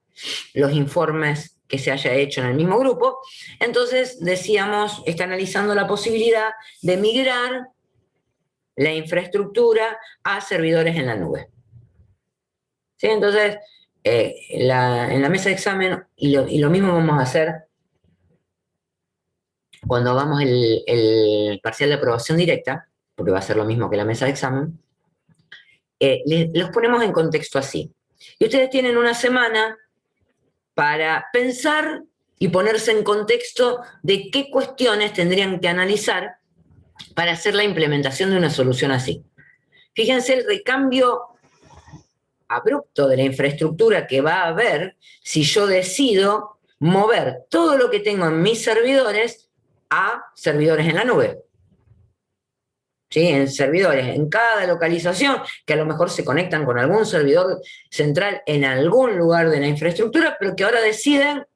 los informes que se haya hecho en el mismo grupo. Entonces decíamos, está analizando la posibilidad de migrar la infraestructura a servidores en la nube. ¿Sí? Entonces, en la mesa de examen, y lo mismo vamos a hacer cuando hagamos el parcial de aprobación directa, porque va a ser lo mismo que la mesa de examen, los ponemos en contexto así. Y ustedes tienen una semana para pensar y ponerse en contexto de qué cuestiones tendrían que analizar para hacer la implementación de una solución así. Fíjense el recambio abrupto de la infraestructura que va a haber si yo decido mover todo lo que tengo en mis servidores a servidores en la nube. ¿Sí? En servidores, en cada localización, que a lo mejor se conectan con algún servidor central en algún lugar de la infraestructura, pero que ahora deciden,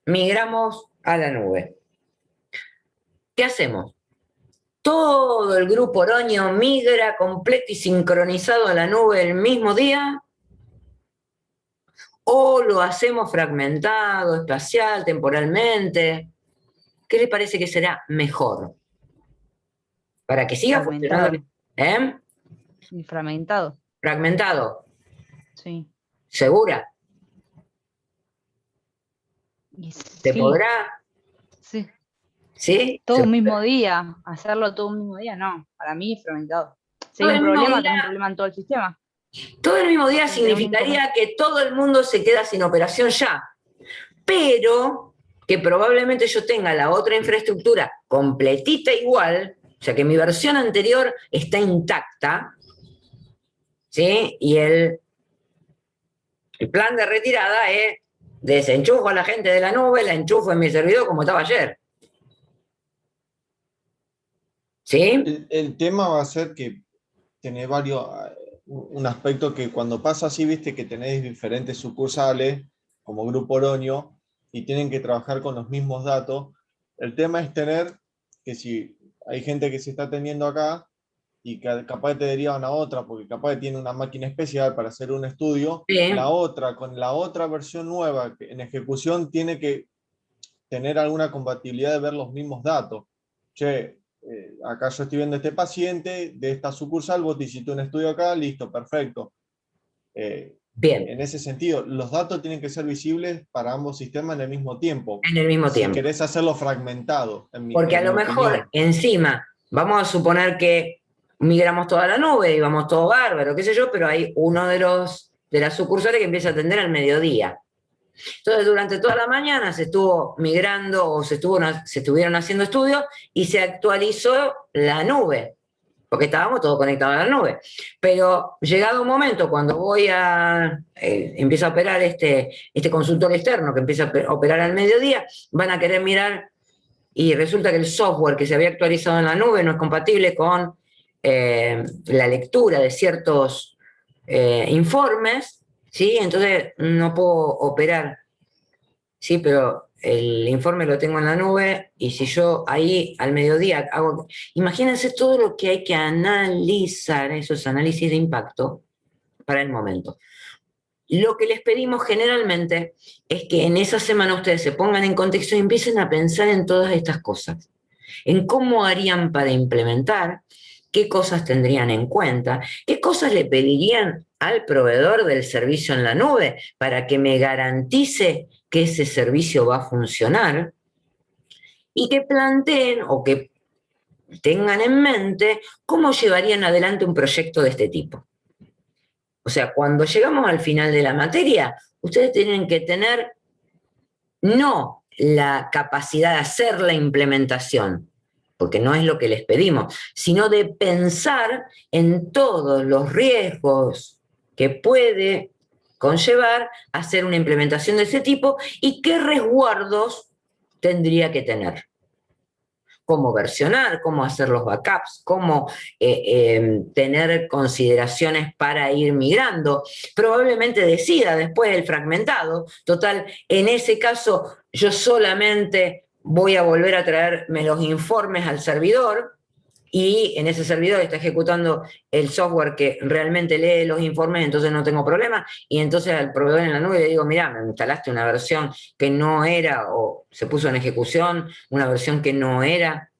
migramos a la nube. ¿Qué hacemos? Todo el grupo Oroño migra completo y sincronizado a la nube el mismo día, o lo hacemos fragmentado, espacial, temporalmente. ¿Qué le parece que será mejor? Para que siga funcionando. Y fragmentado. Fragmentado. Sí. ¿Segura? ¿Te sí. podrá? Sí. ¿Sí? Todo un mismo día. Hacerlo todo un mismo día, no. Para mí, fragmentado. Si hay un problema, tengo un problema en todo el sistema. Todo el mismo día significaría que todo el mundo se queda sin operación ya. Pero que probablemente yo tenga la otra infraestructura completita igual, o sea que mi versión anterior está intacta, ¿sí? Y el plan de retirada es desenchufo a la gente de la nube, la enchufo en mi servidor como estaba ayer. ¿Sí? El tema va a ser que tenés un aspecto que cuando pasa así, viste que tenés diferentes sucursales, como Grupo Oroño, y tienen que trabajar con los mismos datos. El tema es tener que si hay gente que se está atendiendo acá, y que capaz te derivan a otra, porque capaz tiene una máquina especial para hacer un estudio, Sí. la otra, con la otra versión nueva en ejecución, tiene que tener alguna compatibilidad de ver los mismos datos. Che, acá yo estoy viendo este paciente de esta sucursal, vos te hiciste un estudio acá, listo, perfecto. Bien, En ese sentido, los datos tienen que ser visibles para ambos sistemas en el mismo tiempo. en el mismo Si tiempo. querés hacerlo fragmentado, Porque a en lo mi mejor opinión. encima, vamos a suponer que migramos toda la nube y vamos todo bárbaro, qué sé yo, pero hay uno de las sucursales que empieza a atender al mediodía. Entonces, durante toda la mañana se estuvo migrando o se estuvieron haciendo estudios y se actualizó la nube, porque estábamos todos conectados a la nube. Pero llegado un momento, cuando empieza a operar este consultor externo que empieza a operar al mediodía, van a querer mirar y resulta que el software que se había actualizado en la nube no es compatible con la lectura de ciertos informes, ¿sí? Entonces no puedo operar, ¿sí? Pero el informe lo tengo en la nube y si yo ahí al mediodía hago... Imagínense todo lo que hay que analizar, esos análisis de impacto para el momento. Lo que les pedimos generalmente es que en esa semana ustedes se pongan en contexto y empiecen a pensar en todas estas cosas, en cómo harían para implementar, qué cosas tendrían en cuenta, qué cosas le pedirían al proveedor del servicio en la nube para que me garantice que ese servicio va a funcionar y que planteen o que tengan en mente cómo llevarían adelante un proyecto de este tipo. O sea, cuando llegamos al final de la materia, ustedes tienen que tener no la capacidad de hacer la implementación, porque no es lo que les pedimos, sino de pensar en todos los riesgos que puede conllevar hacer una implementación de ese tipo y qué resguardos tendría que tener. Cómo versionar, cómo hacer los backups, cómo tener consideraciones para ir migrando. Probablemente decida después el fragmentado. Total, en ese caso yo solamente voy a volver a traerme los informes al servidor y en ese servidor está ejecutando el software que realmente lee los informes, entonces no tengo problema, y entonces al proveedor en la nube le digo, mira, me instalaste una versión que no era, o se puso en ejecución, una versión que no era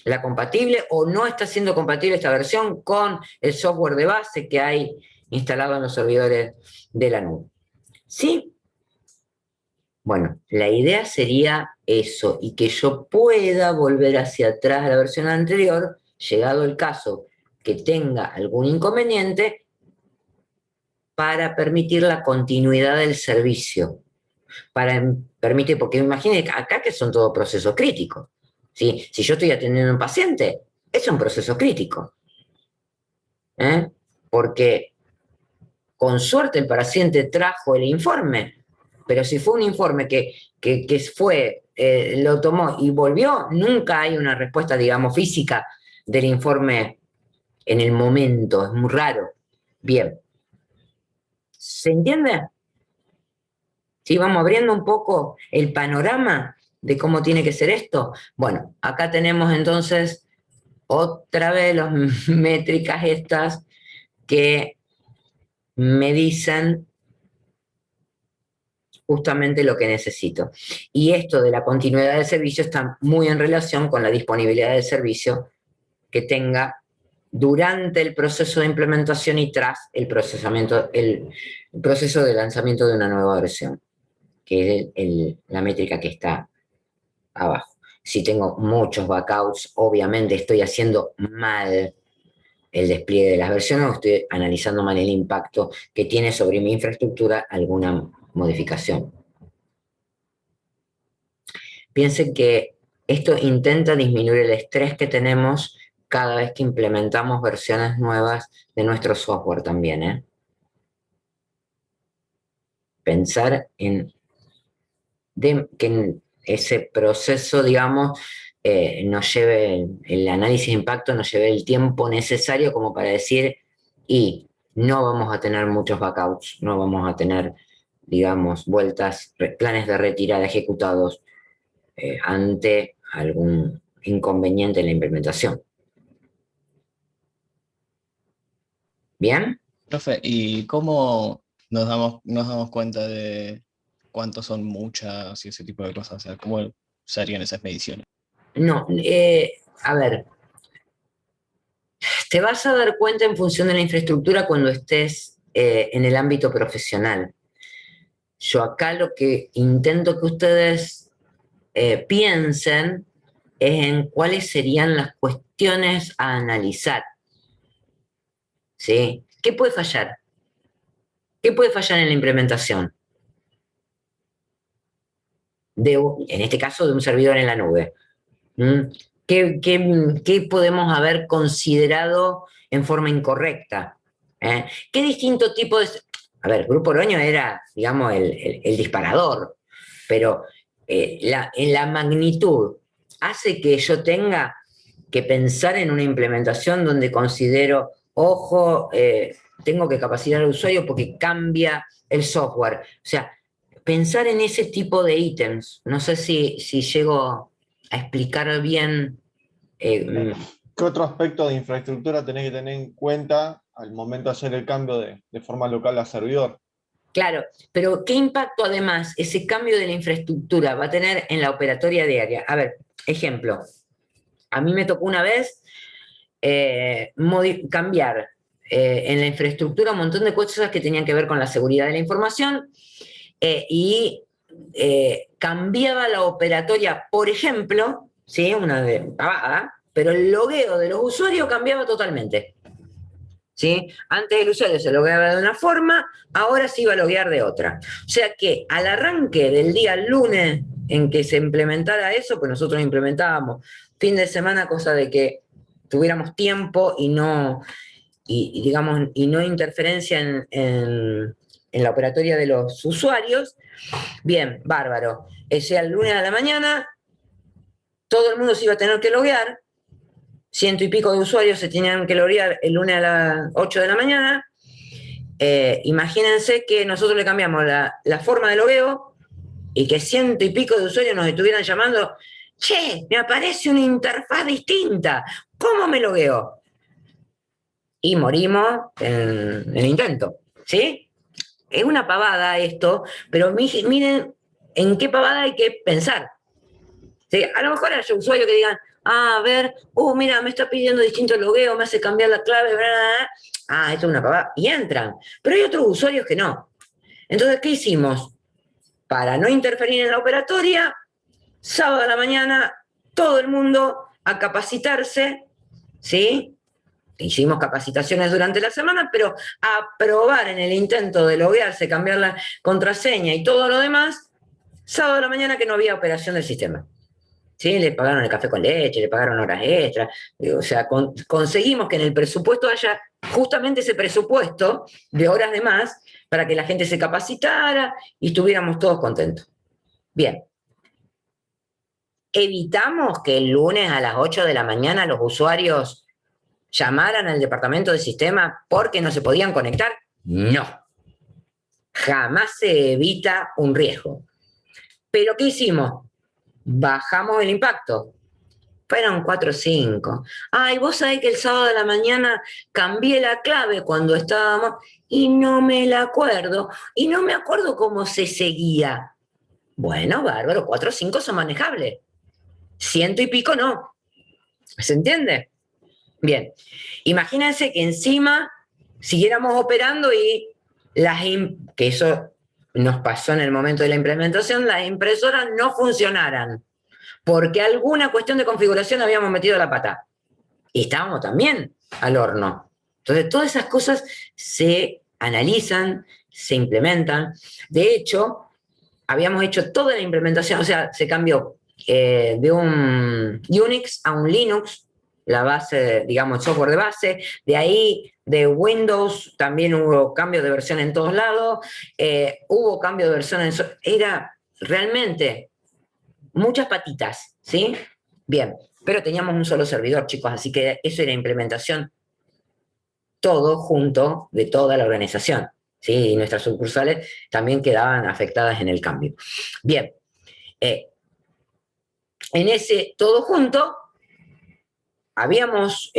la compatible, o no está siendo compatible esta versión con el software de base que hay instalado en los servidores de la nube. ¿Sí? Bueno, la idea sería eso, y que yo pueda volver hacia atrás a la versión anterior, llegado el caso que tenga algún inconveniente, para permitir la continuidad del servicio. Para permitir, porque imagínense acá que son todos procesos críticos. ¿Sí? Si yo estoy atendiendo a un paciente, es un proceso crítico. Porque con suerte el paciente trajo el informe, pero si fue un informe que lo tomó y volvió, nunca hay una respuesta, digamos, física del informe en el momento, es muy raro. Bien. ¿Se entiende? ¿Sí? Vamos abriendo un poco el panorama de cómo tiene que ser esto. Bueno, acá tenemos entonces otra vez las métricas estas que me dicen justamente lo que necesito. Y esto de la continuidad del servicio está muy en relación con la disponibilidad del servicio que tenga durante el proceso de implementación y tras el proceso de lanzamiento de una nueva versión, que es la métrica que está abajo. Si tengo muchos backouts, obviamente estoy haciendo mal el despliegue de las versiones o estoy analizando mal el impacto que tiene sobre mi infraestructura alguna modificación. Piensen que esto intenta disminuir el estrés que tenemos cada vez que implementamos versiones nuevas de nuestro software también. Pensar en que en ese proceso, digamos, nos lleve el análisis de impacto, nos lleve el tiempo necesario como para decir, y no vamos a tener muchos backouts, no vamos a tener, digamos, planes de retirada ejecutados ante algún inconveniente en la implementación. ¿Bien? Profe, ¿y cómo nos damos cuenta de cuántos son muchas y ese tipo de cosas? O sea, se harían esas mediciones? No, a ver, te vas a dar cuenta en función de la infraestructura cuando estés en el ámbito profesional. Yo acá lo que intento que ustedes piensen es en cuáles serían las cuestiones a analizar. ¿Sí? ¿Qué puede fallar? ¿Qué puede fallar en la implementación? En este caso, de un servidor en la nube. ¿Qué podemos haber considerado en forma incorrecta? ¿Qué distinto tipo de... A ver, Grupo Oroño era, digamos, el disparador, pero en la magnitud hace que yo tenga que pensar en una implementación donde considero, ojo, tengo que capacitar al usuario porque cambia el software. O sea, pensar en ese tipo de ítems. No sé si llego a explicar bien. ¿Qué otro aspecto de infraestructura tenés que tener en cuenta al momento de hacer el cambio de forma local a servidor? Claro, pero ¿qué impacto además ese cambio de la infraestructura va a tener en la operatoria diaria? A ver, ejemplo, a mí me tocó una vez cambiar en la infraestructura un montón de cosas que tenían que ver con la seguridad de la información y cambiaba la operatoria, por ejemplo, ¿sí? Una de pavada, pero el logueo de los usuarios cambiaba totalmente. ¿Sí? Antes el usuario se logueaba de una forma, ahora se iba a loguear de otra. O sea que al arranque del día lunes en que se implementara eso, pues nosotros implementábamos fin de semana, cosa de que tuviéramos tiempo y no, digamos, y no interferencia en la operatoria de los usuarios. Bien, bárbaro. Ese el lunes a la mañana, todo el mundo se iba a tener que loguear, 100 y pico de usuarios se tenían que loguear el lunes a las 8 de la mañana. Imagínense que nosotros le cambiamos la forma de logueo y que 100 y pico de usuarios nos estuvieran llamando, che, me aparece una interfaz distinta, ¿cómo me logueo? Y morimos en el intento, ¿sí? Es una pavada esto, pero miren en qué pavada hay que pensar. ¿Sí? A lo mejor hay usuarios que digan, a ver, mira, me está pidiendo distinto logueo, me hace cambiar la clave, bla, bla, bla. Esto es una pavada, y entran. Pero hay otros usuarios que no. Entonces, ¿qué hicimos? Para no interferir en la operatoria, sábado a la mañana, todo el mundo a capacitarse, ¿sí? Hicimos capacitaciones durante la semana, pero a probar en el intento de loguearse, cambiar la contraseña y todo lo demás, sábado a la mañana que no había operación del sistema. ¿Sí? Le pagaron el café con leche, le pagaron horas extras, o sea, conseguimos que en el presupuesto haya justamente ese presupuesto de horas de más para que la gente se capacitara y estuviéramos todos contentos. Bien. ¿Evitamos que el lunes a las 8 de la mañana los usuarios llamaran al departamento de sistema porque no se podían conectar? No. Jamás se evita un riesgo. ¿Pero qué hicimos? Bajamos el impacto. Fueron 4 o 5. Ay, vos sabés que el sábado de la mañana cambié la clave cuando estábamos y no me la acuerdo. Y no me acuerdo cómo se seguía. Bueno, bárbaro, 4 o 5 son manejables. 100 y pico no. ¿Se entiende? Bien. Imagínense que encima siguiéramos operando y que eso nos pasó en el momento de la implementación, las impresoras no funcionaran, porque alguna cuestión de configuración habíamos metido la pata. Y estábamos también al horno. Entonces, todas esas cosas se analizan, se implementan. De hecho, habíamos hecho toda la implementación, o sea, se cambió de un Unix a un Linux, la base, digamos, el software de base, de ahí de Windows también hubo cambio de versión en todos lados, hubo cambio de versión era realmente muchas patitas, ¿sí? Bien, pero teníamos un solo servidor, chicos, así que eso era implementación todo junto de toda la organización, ¿sí? Y nuestras sucursales también quedaban afectadas en el cambio. Bien, en ese todo junto habíamos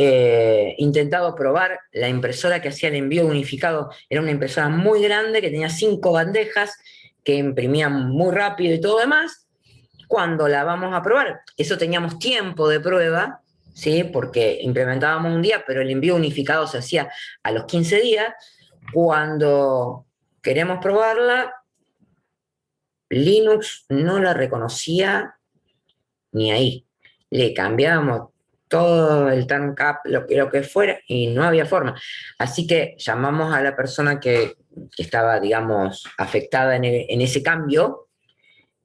intentado probar la impresora que hacía el envío unificado. Era una impresora muy grande que tenía 5 bandejas que imprimían muy rápido y todo demás. ¿Cuándo la vamos a probar? Eso teníamos tiempo de prueba, ¿sí? Porque implementábamos un día, pero el envío unificado se hacía a los 15 días. Cuando queremos probarla, Linux no la reconocía ni ahí. Le cambiábamos todo el turncap, lo que fuera, y no había forma. Así que llamamos a la persona que estaba, digamos, afectada en ese cambio,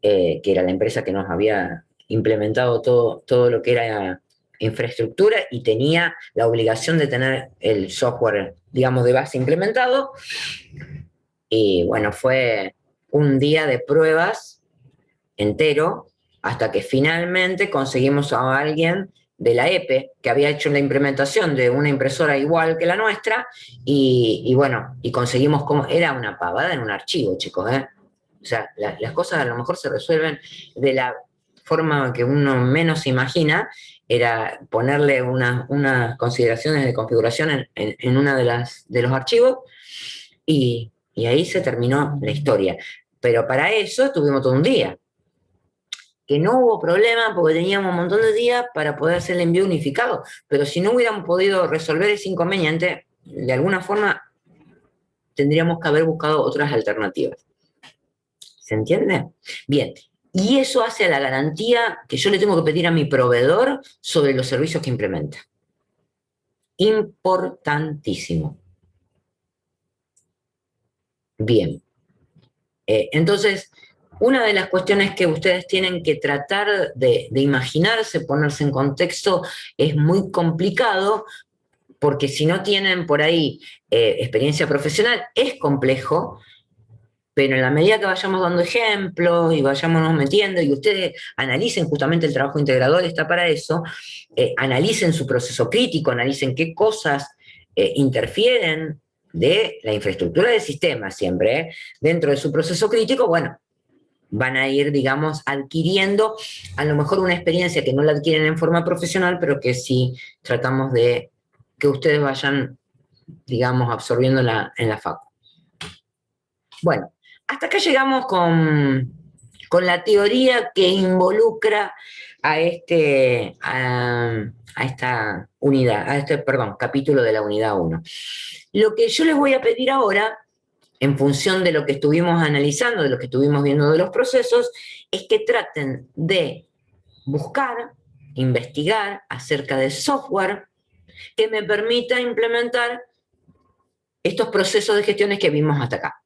que era la empresa que nos había implementado todo lo que era infraestructura y tenía la obligación de tener el software, digamos, de base implementado. Y bueno, fue un día de pruebas entero hasta que finalmente conseguimos a alguien de la EPE que había hecho la implementación de una impresora igual que la nuestra y bueno, y conseguimos como, era una pavada en un archivo, chicos, ¿eh? O sea, las cosas a lo mejor se resuelven de la forma que uno menos imagina, era ponerle unas consideraciones de configuración en una de los archivos y ahí se terminó la historia. Pero para eso tuvimos todo un día. Que no hubo problema porque teníamos un montón de días para poder hacer el envío unificado. Pero si no hubiéramos podido resolver ese inconveniente, de alguna forma tendríamos que haber buscado otras alternativas. ¿Se entiende? Bien. Y eso hace a la garantía que yo le tengo que pedir a mi proveedor sobre los servicios que implementa. Importantísimo. Bien. Entonces, una de las cuestiones que ustedes tienen que tratar de imaginarse, ponerse en contexto, es muy complicado, porque si no tienen por ahí experiencia profesional, es complejo, pero en la medida que vayamos dando ejemplos y vayámonos metiendo y ustedes analicen justamente el trabajo integrador, está para eso, analicen su proceso crítico, analicen qué cosas interfieren de la infraestructura del sistema siempre, dentro de su proceso crítico, bueno, van a ir, digamos, adquiriendo a lo mejor una experiencia que no la adquieren en forma profesional, pero que sí tratamos de que ustedes vayan, digamos, absorbiendo en la facu. Bueno, hasta acá llegamos con la teoría que involucra a esta unidad, capítulo de la unidad 1. Lo que yo les voy a pedir ahora, en función de lo que estuvimos analizando, de lo que estuvimos viendo de los procesos, es que traten de buscar, investigar acerca de software que me permita implementar estos procesos de gestiones que vimos hasta acá.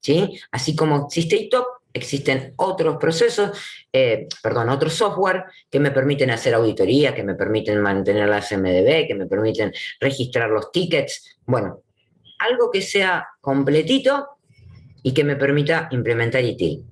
¿Sí? Así como existe ITOP, existen otros procesos, otros software que me permiten hacer auditoría, que me permiten mantener la CMDB, que me permiten registrar los tickets. Bueno, algo que sea completito y que me permita implementar ITIL.